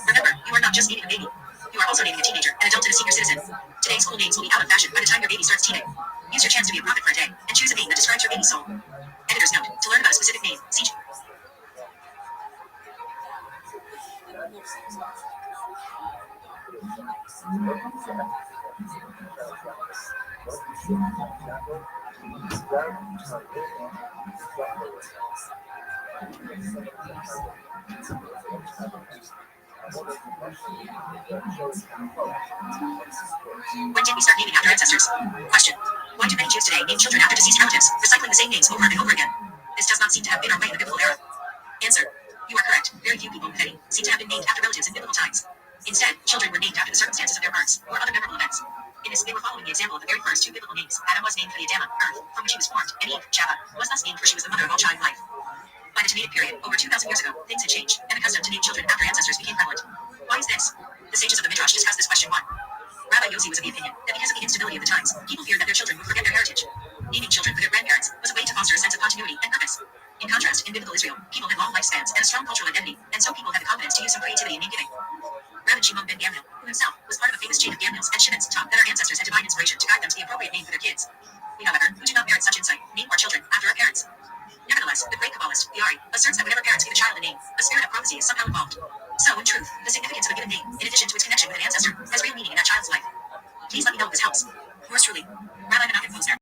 Remember, you are not just naming a baby. You are also naming a teenager, an adult, and a senior citizen. Today's school names will be out of fashion by the time your baby starts teething. Use your chance to be a prophet for a day, and choose a name that describes your baby's soul. Editor's note, to learn about a specific name, see When did we start naming after ancestors? Question. Why do many Jews today name children after deceased relatives, recycling the same names over and over again? This does not seem to have been our way in the biblical era. Answer. You are correct. Very few people, if any, seem to have been named after relatives in biblical times. Instead, children were named after the circumstances of their births, or other memorable events. In this, they were following the example of the very first two biblical names. Adam was named for the Adama, earth, from which he was formed, and Eve, Java, was thus named for she was the mother of all child life. By the Tannaitic period, over 2,000 years ago, things had changed, and the custom to name children after ancestors became prevalent. Why is this? The sages of the Midrash discuss this question. 1. Rabbi Yossi was of the opinion that because of the instability of the times, people feared that their children would forget their heritage. Naming children for their grandparents was a way to foster a sense of continuity and purpose. In contrast, in biblical Israel, people had long lifespans and a strong cultural identity, and so people had the confidence to use some creativity in name giving. Rabbi Shimon ben Gamliel, who himself was part of a famous chain of Gamliels and Shimons, taught that our ancestors had divine inspiration to guide them to the appropriate name for their kids. We, however, who do not merit such insight, name our children after our parents. Nevertheless, the great Kabbalist, Yari, asserts that whenever parents give a child a name, a spirit of prophecy is somehow involved. So, in truth, the significance of a given name, in addition to its connection with an ancestor, has real meaning in that child's life. Please let me know if this helps. Yours truly, Rabbi Menachem Posner.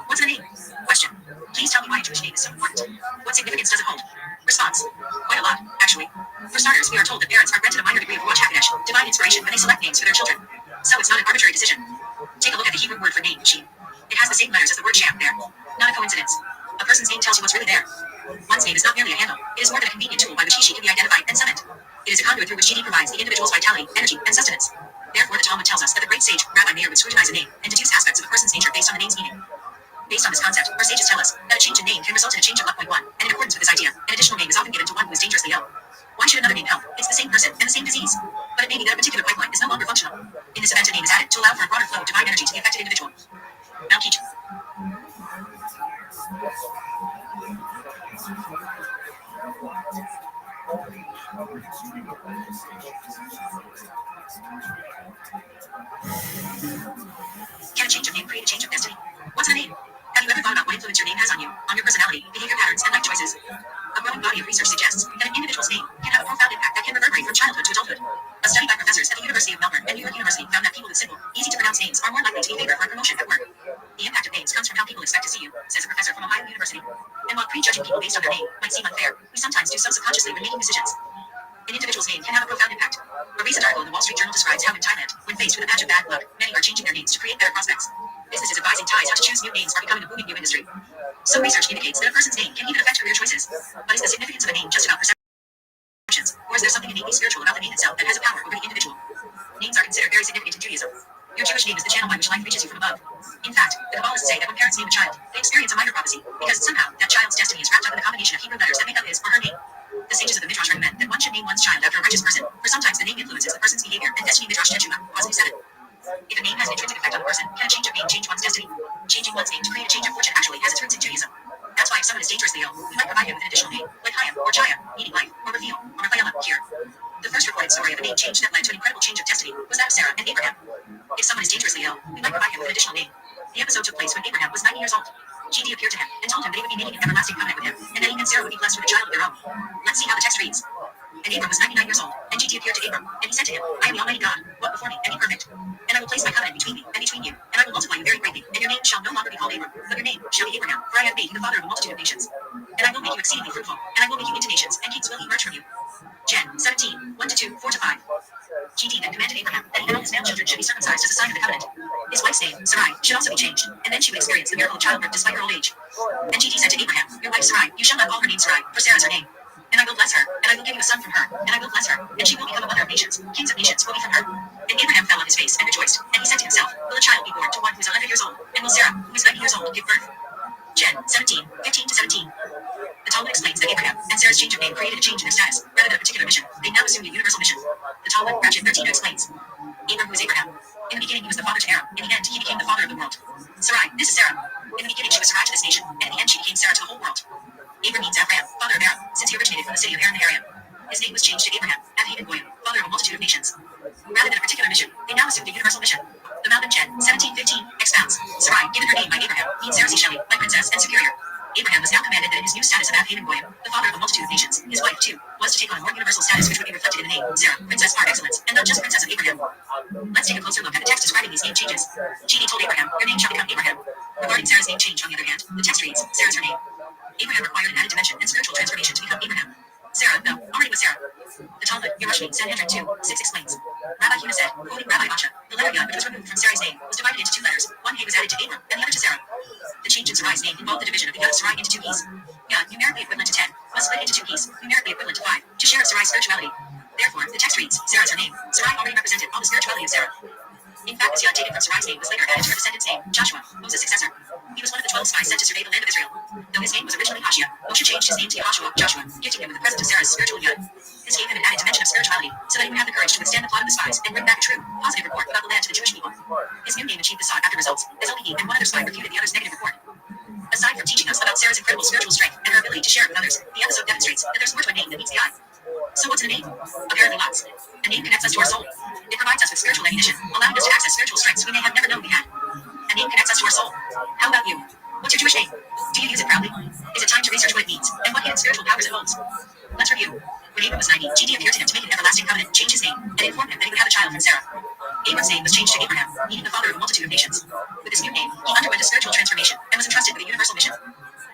What's the name? Question. Please tell me why a Jewish name is so important. What significance does it hold? Response. Quite a lot, actually. For starters, we are told that parents are granted a minor degree of ruach hakodesh, divine inspiration, when they select names for their children. So it's not an arbitrary decision. Take a look at the Hebrew word for name, shin. It has the same letters as the word sham there. Not a coincidence. A person's name tells you what's really there. One's name is not merely a handle. It is more than a convenient tool by which he/she can be identified and summoned. It is a conduit through which GD provides the individual's vitality, energy, and sustenance. Therefore, the Talmud tells us that the great sage, Rabbi Meir, would scrutinize a name and deduce aspects of a person's nature based on the name's meaning. Based on this concept, our sages tell us that a change in name can result in a change of luck. 1. And in accordance with this idea, an additional name is often given to one who is dangerously ill. Why should another name help? It's the same person and the same disease. But it may be that a particular pipeline is no longer functional. In this event, a name is added to allow for a broader flow of divine energy to the affected individual. Malkeach. Can a change of name create a change of destiny? What's a name? Have you ever thought about what influence your name has on you, on your personality, behavior patterns, and life choices? A growing body of research suggests that an individual's name can have a profound impact that can reverberate from childhood to adulthood. A study by professors at the University of Melbourne and New York University found that people with simple, easy-to-pronounce names are more likely to be favored for a promotion at work. The impact of names comes from how people expect to see you, says a professor from Ohio University. And while prejudging people based on their name might seem unfair, we sometimes do so subconsciously when making decisions. An individual's name can have a profound impact. A recent article in the Wall Street Journal describes how in Thailand, when faced with a patch of bad luck, many are changing their names to create better prospects. Businesses advising Thais how to choose new names are becoming a booming new industry. Some research indicates that a person's name can even affect career choices. But is the significance of a name just about perceptions, or is there something innately spiritual about the name itself that has a power over the individual? Names are considered very significant in Judaism. Your Jewish name is the channel by which life reaches you from above. In fact, the Kabbalists say that when parents name a child, they experience a minor prophecy, because somehow that child's destiny is wrapped up in the combination of Hebrew letters that make up his or her name. The sages of the Midrash recommend that one should name one's child after a righteous person, for sometimes the name influences the person's behavior and destiny. Midrash Teshuvah, Positive 7. If a name has an intrinsic effect on the person, can a change of name change one's destiny? Changing one's name to create a change of fortune actually has its roots in Judaism. That's why if someone is dangerously ill, we might provide him with an additional name, like Chaim or Chaya, meaning life, or Raphael, or Raphaela, here. The first recorded story of a name change that led to an incredible change of destiny was that of Sarah and Abraham. If someone is dangerously ill, we might provide him with an additional name. The episode took place when Abraham was 90 years old. GD appeared to him and told him that he would be making an everlasting covenant with him, and that he and Sarah would be blessed with a child of their own. Let's see how the text reads. And Abram was 99 years old, and GD appeared to Abram, and he said to him, I am the Almighty God, walk before me, and be perfect. And I will place my covenant between me and between you, and I will multiply you very greatly, and your name shall no longer be called Abram, but your name shall be Abraham, for I have made you the father of a multitude of nations. And I will make you exceedingly fruitful, and I will make you into nations, and kings will emerge from you. Gen. 17, 1-2, 4-5. GD then commanded Abraham that he and all his male children should be circumcised as a sign of the covenant. His wife's name, Sarai, should also be changed, and then she would experience the miracle of childbirth despite her old age. And GD said to Abraham, your wife Sarai, you shall not call her name Sarai, for Sarah is her name. And I will bless her, and I will give you a son from her, and I will bless her, and she will become a mother of nations, kings of nations will be from her. And Abraham fell on his face and rejoiced, and he said to himself, will a child be born to one who is 100 years old, and will Sarah, who is 90 years old, give birth? Gen. 17, 15-17. The Talmud explains that Abraham and Sarah's change of name created a change in their status, rather than a particular mission. They now assumed a universal mission. The Talmud, Ratchet 13, explains. Abram, who is Abraham. In the beginning he was the father to Aram, in the end he became the father of the world. Sarai, this is Sarah. In the beginning she was Sarai to this nation, and in the end she became Sarah to the whole world. Abram means Abraham, father of Aram, since he originated from the city of Aram Naharaim. His name was changed to Abraham, Abhaven Goyim, father of a multitude of nations. Rather than a particular mission, they now assumed a universal mission. The Malbim Gen. 17:15 expounds. Sarai, given her name by Abraham, means Sarah Shelley, my princess and superior. Abraham was now commanded that in his new status of Abhaven Goyim, the father of a multitude of nations, his wife, too, was to take on a more universal status which would be reflected in the name, Sarah, princess par excellence, and not just princess of Abraham. Let's take a closer look at the text describing these name changes. GD told Abraham, your name shall become Abraham. Regarding Sarah's name change, on the other hand, the text reads, Sarah's her name. Abraham required an added dimension and spiritual transformation to become Abraham. Sarah, though, already was Sarah. The Talmud, Yerushalmi, Sanhedrin 2, 6 explains. Rabbi Huna said, quoting Rabbi Rothschild, the letter Yod which was removed from Sarai's name was divided into two letters. One He was added to Abram, and the other to Sarah. The change in Sarai's name involved the division of the Yod of Sarai into two He's. Yod, numerically equivalent to 10, was split into two He's, numerically equivalent to 5, to share of Sarai's spirituality. Therefore, the text reads, Sarah's her name. Sarai already represented all the spirituality of Sarah. In fact, this Yod taken from Sarai's name was later added to her descendant's name, Joshua, Moses' successor. He was one of the 12 spies sent to survey the land of Israel. Though his name was originally Hoshea, Moshe changed his name to Yehoshua, Joshua, gifting him with the presence of Sarah's spiritual Yod. This gave him an added dimension of spirituality, so that he would have the courage to withstand the plot of the spies and bring back a true, positive report about the land to the Jewish people. His new name achieved the sought-after results, as only he and one other spy refuted the other's negative report. Aside from teaching us about Sarah's incredible spiritual strength and her ability to share it with others, the episode demonstrates that there's more to a name than meets the eye. So what's in a name? Apparently lots. A name connects us to our soul. It provides us with spiritual ammunition, allowing us to access spiritual strengths we may have never known we had. A name connects us to our soul. How about you? What's your Jewish name? Do you use it proudly? Is it time to research what it means, and what hidden spiritual powers it holds? Let's review. When Abram was 90, GD appeared to him to make an everlasting covenant, change his name, and inform him that he would have a child from Sarah. Abram's name was changed to Abraham, meaning the father of a multitude of nations. With his new name, he underwent a spiritual transformation, and was entrusted with a universal mission.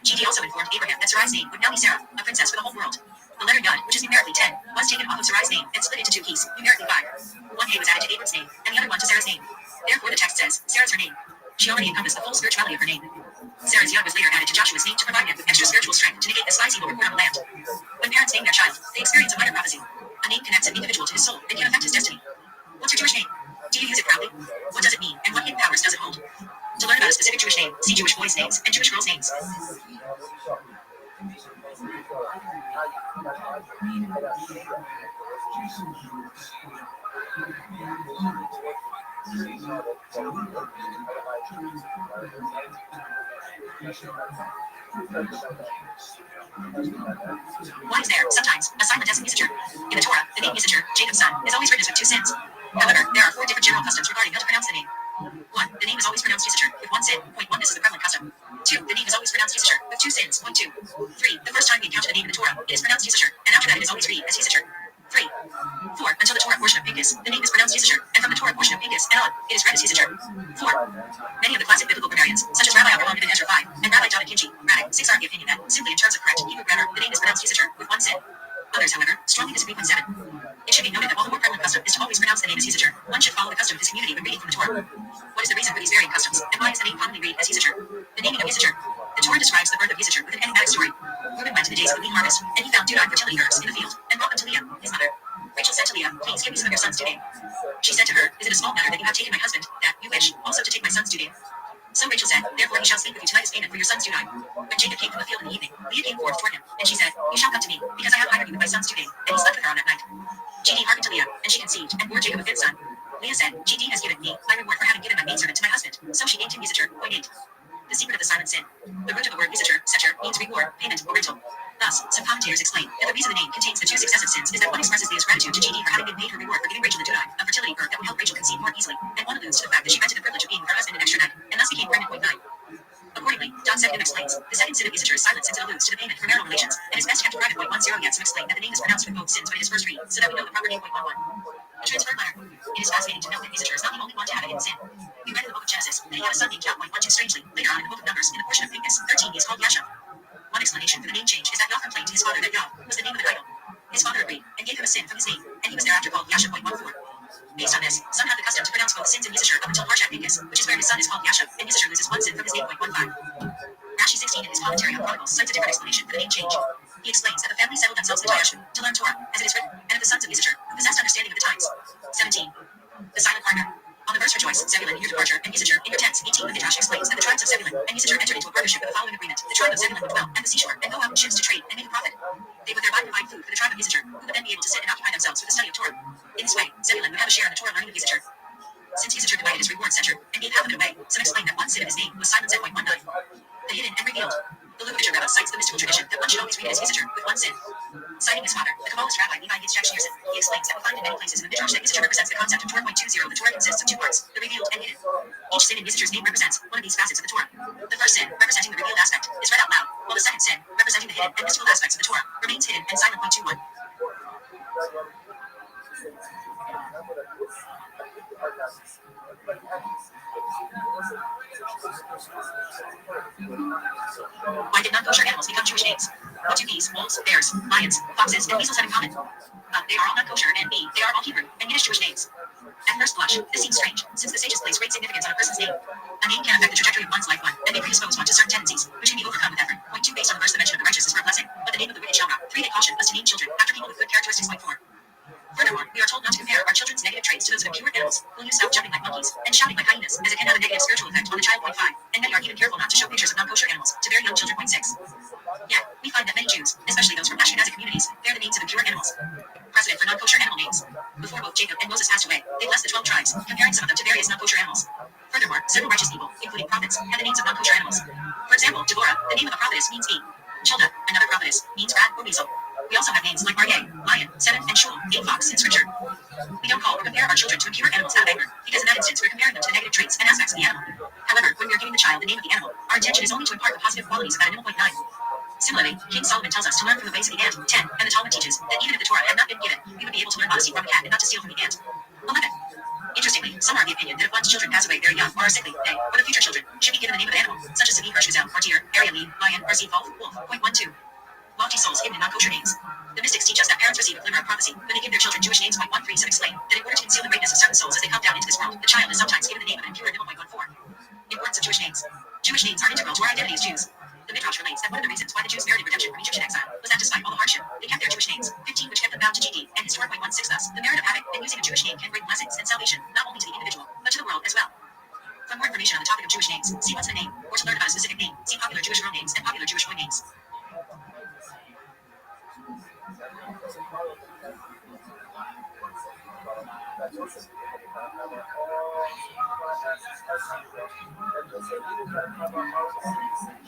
GD also informed Abraham that Sarai's name would now be Sarah, a princess for the whole world. The letter Yod, which is numerically 10, was taken off of Sarai's name and split into two He's, numerically 5. One He was added to Abram's name, and the other one to Sarah's name. Therefore the text says, Sarah's her name. She already encompassed the full spirituality of her name. Sarah's yod was later added to Joshua's name to provide him with extra spiritual strength to negate the spies evil report on the land. When parents name their child, they experience a minor prophecy. A name connects an individual to his soul and can affect his destiny. What's your Jewish name? Do you use it proudly? What does it mean, and what hidden powers does it hold? To learn about a specific Jewish name, see Jewish boys' names and Jewish girls' names. Why is there, sometimes, a silent S in Yisachar? In the Torah, the name Yisachar, Jacob's son, is always written as with 2 sins. However, there are 4 different general customs regarding how to pronounce the name. 1. The name is always pronounced Yisachar, with 1 sin. Point 1. This is the prevalent custom. 2. The name is always pronounced Yisachar, with 2 sins. Point 2. 3. The first time we encounter the name in the Torah, it is pronounced Yisachar, and after that it is always read as Yisachar. 3. 4. Until the Torah portion of Pinchas, the name is pronounced Yisachar, and from the Torah portion of Pinchas and on, it is read as Yisachar. 4. Many of the classic biblical grammarians, such as Rabbi Avraham ibn Ezra 5 and Rabbi Dada Kinchi, Radek 6 are of the opinion that, simply in terms of correct Hebrew grammar, the name is pronounced Yisachar, with 1 sin. Others, however, strongly disagree. 7. It should be noted that while the more prevalent custom is to always pronounce the name as Yisachar, one should follow the custom of his community when reading from the Torah. What is the reason for these varying customs, and why is the name commonly read as Yisachar? The naming of Yisachar. The Torah describes the birth of Yisachar with an enigmatic story. Reuben went in the days of the wheat harvest, and he found 2 fertility herbs in the field, and brought them to Leah, his mother. Rachel said to Leah, "Please give me some of your son's due name." She said to her, "Is it a small matter that you have taken my husband, that you wish also to take my son's due name?" So Rachel said, "Therefore he shall sleep with you tonight as payment for your son's due name." When Jacob came from the field in the evening, Leah came forth toward him, and she said, "You shall come to me, because I have hired you with my son's due name." And he slept with her on that night. GD hearkened to Leah, and she conceived, and bore Jacob a fifth son. Leah said, "GD has given me my reward for having given my maidservant to my husband." So she named him Yisachar. Point 8. The secret of the silent sin. The root of the word Yisachar, secher, means reward, payment, or rental. Thus, some commentators explain that the reason the name contains the 2 successive sins is that one expresses Leah's gratitude to GD for having been paid her reward for giving Rachel the Dunai, a fertility herb that would help Rachel conceive more easily, and one alludes to the fact that she granted the privilege of being with her husband an extra night, and thus became pregnant. Point 9. Accordingly, Don Sedgwick explains, the second sin of Yisachar is silent since it alludes to the payment for marital relations, and is best kept private. Point 10. Yet some explain that the name is pronounced with both sins when it is first read, so that we know the proper name. Point 11. The transferred letter. It is fascinating to note that Yisachar is not the only one to have a hidden sin. We read in the book of Genesis that he had a son named Yah. Point 12. Strangely, later on in the book of Numbers, in the portion of Pinchas 13, he is called Yasha. One explanation for the name change is that Yah complained to his father that Yah was the name of an idol. His father agreed, and gave him a sin from his name, and he was thereafter called Yasha. Point 14. Based on this, some have the custom to pronounce both sins in Yisachar up until Parshat Pinchas, which is where his son is called Yasha, and Yisachar loses 1 sin from his name. Point 15. Rashi 16 in his commentary on Chronicles cites a different explanation for the name change. He explains that the family settled themselves in Yashub to learn Torah, as it is written, and of the sons of Yisachar, who possessed understanding of the times. 17. The silent partner. On the verse rejoice, Zebulun in your departure, and Yisachar in your tents. 18. The Midrash explains that the tribes of Zebulun and Yisachar entered into a partnership with the following agreement. The tribe of Zebulun would dwell at the seashore and go out in ships to trade and make a profit. They would thereby provide food for the tribe of Yisachar, who would then be able to sit and occupy themselves with the study of Torah. In this way, Zebulun would have a share in the Torah learning of Yisachar. Since Yisachar divided his reward secher and gave half of it away, some explain that 1 sin of his name was silenced at. Point 19. The hidden and revealed. The Lubavitcher Rebbe cites the mystical tradition that one should always read it as Yisachar, with 1 sin. Citing his father, the Kabbalist Rabbi Levi Yitzchak Schneerson, he explains that we find in many places in the Midrash that Yisachar represents the concept of Torah. Point 20. The Torah consists of 2 parts, the revealed and hidden. Each sin in Yisachar's name represents one of these facets of the Torah. The first sin, representing the revealed aspect, is read out loud, while the second sin, representing the hidden and mystical aspects of the Torah, remains hidden and silent. Point 21. Why did non-kosher animals become Jewish names? What do bees, wolves, bears, lions, foxes, and weasels have in common? They are all non-kosher, and B, they are all Hebrew and Yiddish Jewish names. At first blush, this seems strange, since the sages place great significance on a person's name. A name can affect the trajectory of one's life, and may predispose one to certain tendencies, which can be overcome with effort. Point 2. Based on the verse, the mention of the righteous is for a blessing, but the name of the wicked shall not. 3. They caution us to name children after people with good characteristics. Point 4. Furthermore, we are told not to compare our children's negative traits to those of impure animals, who use stop jumping like monkeys and shouting like hyenas, as it can have a negative spiritual effect on the child. Point 5. And many are even careful not to show pictures of non-kosher animals to very young children. Point 6. Yet, we find that many Jews, especially those from Ashkenazic communities, bear the names of impure animals. Precedent for non-kosher animal names. Before both Jacob and Moses passed away, they blessed the 12 tribes, comparing some of them to various non-kosher animals. Furthermore, several righteous people, including prophets, had the names of non-kosher animals. For example, Deborah, the name of a prophetess, means bee. Childa, another prophetess, means rat or weasel. We also have names like Aryeh, lion, seven, and shul, 8 fox in scripture. We don't call or compare our children to impure animals out of anger, because in that instance we're comparing them to the negative traits and aspects of the animal. However, when we are giving the child the name of the animal, our intention is only to impart the positive qualities about animal. Point 9. Similarly, King Solomon tells us to learn from the ways of the ant. 10. And the Talmud teaches that even if the Torah had not been given, we would be able to learn modesty from a cat and not to steal from the ant. 11. Interestingly, some are of the opinion that if one's children pass away very young or are sickly, they, or the future children, should be given the name of an animal, such as Sabi, Gazelle, or deer, Ariel, lion, or wolf. Point 12. Lofty souls hidden in non-kosher names. The mystics teach us that parents receive a glimmer of prophecy when they give their children Jewish names. Point 13. Some explain that in order to conceal the greatness of certain souls as they come down into this world, the child is sometimes given the name of an impure animal. Point 14. Importance of Jewish names. Jewish names are integral to our identity as Jews. The Midrash relates that one of the reasons why the Jews merited redemption from Egyptian exile was that despite all the hardship, they kept their Jewish names, 15 which kept them bound to GD, and historically 1/6 thus. The merit of having and using a Jewish name can bring blessings and salvation, not only to the individual, but to the world as well. For more information on the topic of Jewish names, see what's the name, or to learn about a specific name, see popular Jewish girl names and popular Jewish boy names.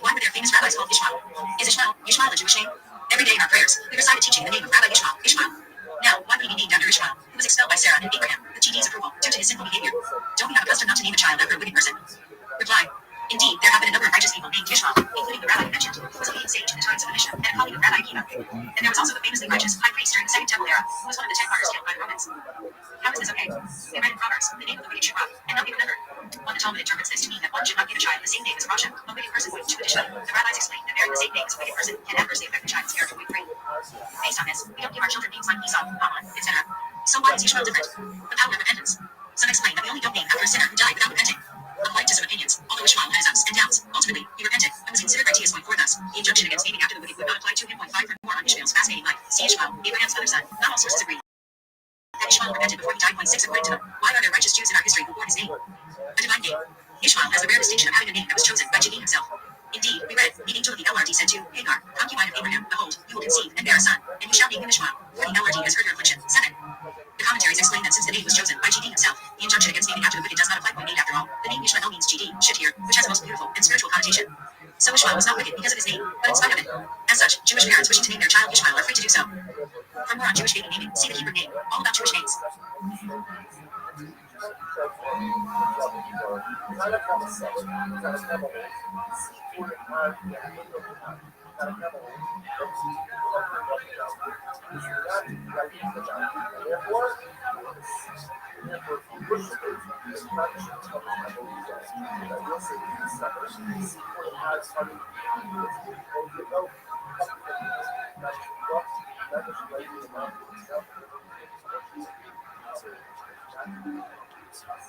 Why were there famous rabbis called Ishmael? Is Yishmael a Jewish name? Every day in our prayers, we recite a teaching in the name of Rabbi Ishmael. Now, why would he be named after Ishmael, who was expelled by Sarah and Abraham with GD's approval due to his sinful behavior? Don't we have a custom not to name a child after a wicked person? Reply. Indeed, there have been a number of righteous people named Ishmael, including the rabbi mentioned, who was a leading sage in the times of the Mishnah and a colleague of Rabbi Akiva. And there was also the famously righteous high priest during the Second Temple era, who was one of the 10 martyrs killed by the Romans. How is this okay? We read in Proverbs the name of the wicked should rot and not be remembered. One the Talmud interprets this to mean that one should not give a child the same name as a Rasha, a wicked person would. Additionally, the rabbis explain that bearing the same name as a wicked person can adversely affect the child's spiritual way. Based on this, we don't give our children names like Esau, Amalek, etc. So why is Ishmael different? The power of repentance. Some explain that we only don't name after a sinner who died without repenting. According to some opinions, although Ishmael had his ups and downs, ultimately, he repented and was considered righteous going forth thus. The injunction against naming after the wicked would not apply to him. 5 for more on Ishmael's fascinating life. See Ishmael, Abraham's other son. Not all sources agree that Ishmael repented before he died. 6 according to them. Why are there righteous Jews in our history who bore his name? A divine name. Ishmael has the rare distinction of having a name that was chosen by Jedi himself. Indeed, we read, meaning to the LRD said to Hagar, concubine of Abraham, behold, you will conceive and bear a son, and you shall name him Ishmael. For the LRD has heard your affliction. 7. The commentaries explain that since the name was chosen by GD himself, the injunction against naming after the wicked does not apply. Named after all, the name Ishmael means GD, should hear, which has the most beautiful and spiritual connotation. So Ishmael was not wicked because of his name, but in spite of it. As such, Jewish parents wishing to name their child Ishmael are free to do so. For more on Jewish baby naming, see the Hebrew name, all about Jewish names.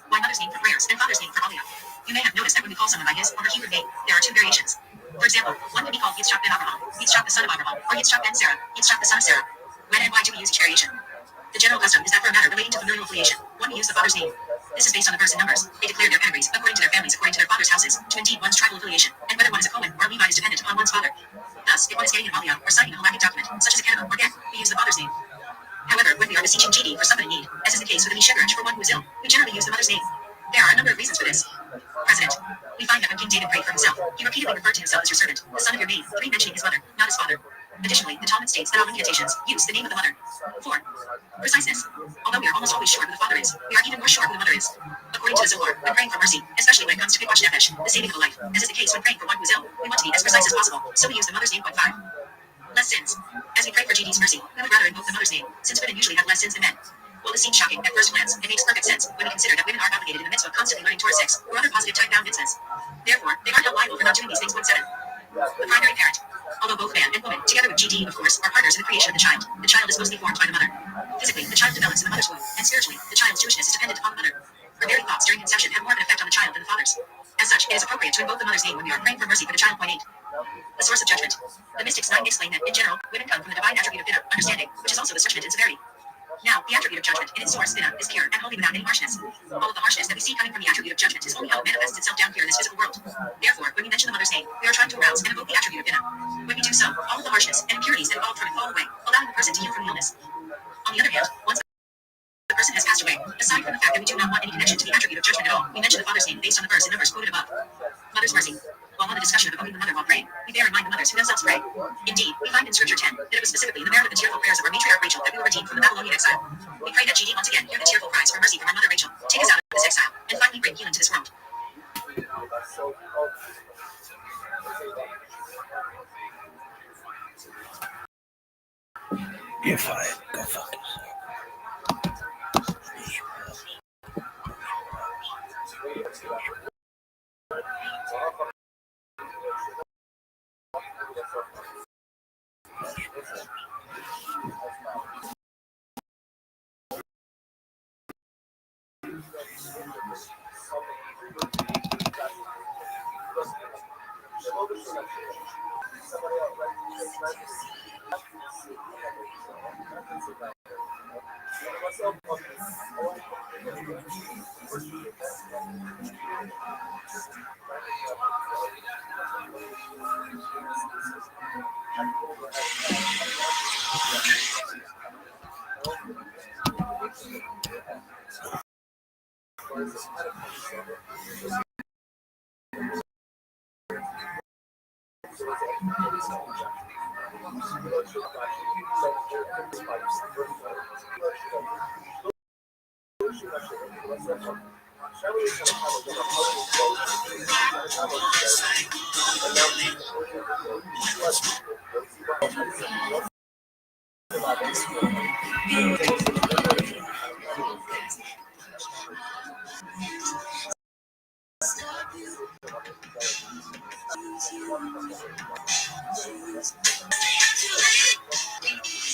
Why mother's name for prayers and father's name for Aliyah? You may have noticed that when we call someone by his or her Hebrew name, there are 2 variations. For example, one can be called Yitzchak ben Abraham, Yitzchak the son of Abraham, or Yitzchak ben Sarah, Yitzchak the son of Sarah. When and why do we use each variation? The general custom is that for a matter relating to familial affiliation, one will use the father's name. This is based on the verse in Numbers. They declared their pedigrees according to their families, according to their father's houses, to indeed one's tribal affiliation, and whether one is a Cohen or a Levite is dependent upon one's father. Thus, if one is getting an Aliyah or signing a halakhic document, such as a ketubah or get, we use the father's name. However, when we are beseeching GD for someone in need, as is the case with a Mishegrach for one who is ill, we generally use the mother's name. There are a number of reasons for this. President. We find that when King David prayed for himself, he repeatedly referred to himself as your servant, the son of your maid, 3 mentioning his mother, not his father. Additionally, the Talmud states that all meditations use the name of the mother. 4. Preciseness. Although we are almost always sure who the father is, we are even more sure who the mother is. According to the Zohar, when praying for mercy, especially when it comes to Pikuach Nefesh, the saving of a life, as is the case when praying for one who is ill, we want to be as precise as possible, so we use the mother's name. 5. Less sins. As we pray for GD's mercy, we would rather invoke the mother's name, since women usually have less sins than men. While this seems shocking at first glance, it makes perfect sense when we consider that women are obligated in the midst of constantly learning Torah 6 or other positive type-bound mitzvahs. Therefore, they are held liable for not doing these things. 7. The primary parent. Although both man and woman, together with GD, of course, are partners in the creation of the child is mostly formed by the mother. Physically, the child develops in the mother's womb, and spiritually, the child's Jewishness is dependent upon the mother. Her very thoughts during conception have more of an effect on the child than the father's. As such, it is appropriate to invoke the mother's name when we are praying for mercy for the child. 8. The source of judgment. The mystics 9 explain that, in general, women come from the divine attribute of Bina, understanding, which is also the judgment in severity. Now, the attribute of judgment, in its source, Bina, is pure and holy without any harshness. All of the harshness that we see coming from the attribute of judgment is only how it manifests itself down here in this physical world. Therefore, when we mention the mother's name, we are trying to arouse and invoke the attribute of Bina. When we do so, all of the harshness and impurities that evolve from it fall away, allowing the person to heal from the illness. On the other hand, once the person has passed away, aside from the fact that we do not want any connection to the attribute of judgment at all, we mention the father's name based on the verse in Numbers quoted above. Mother's mercy. While on the discussion of invoking the mother while praying, we bear in mind the mothers who themselves pray. Indeed, we find in Scripture 10 that it was specifically the merit of the tearful prayers of our matriarch Rachel that we were redeemed from the Babylonian exile. We pray that GD once again hear the tearful cries for mercy from our mother Rachel, take us out of this exile, and finally bring healing to this world.
You're fine. Go fuck yourself.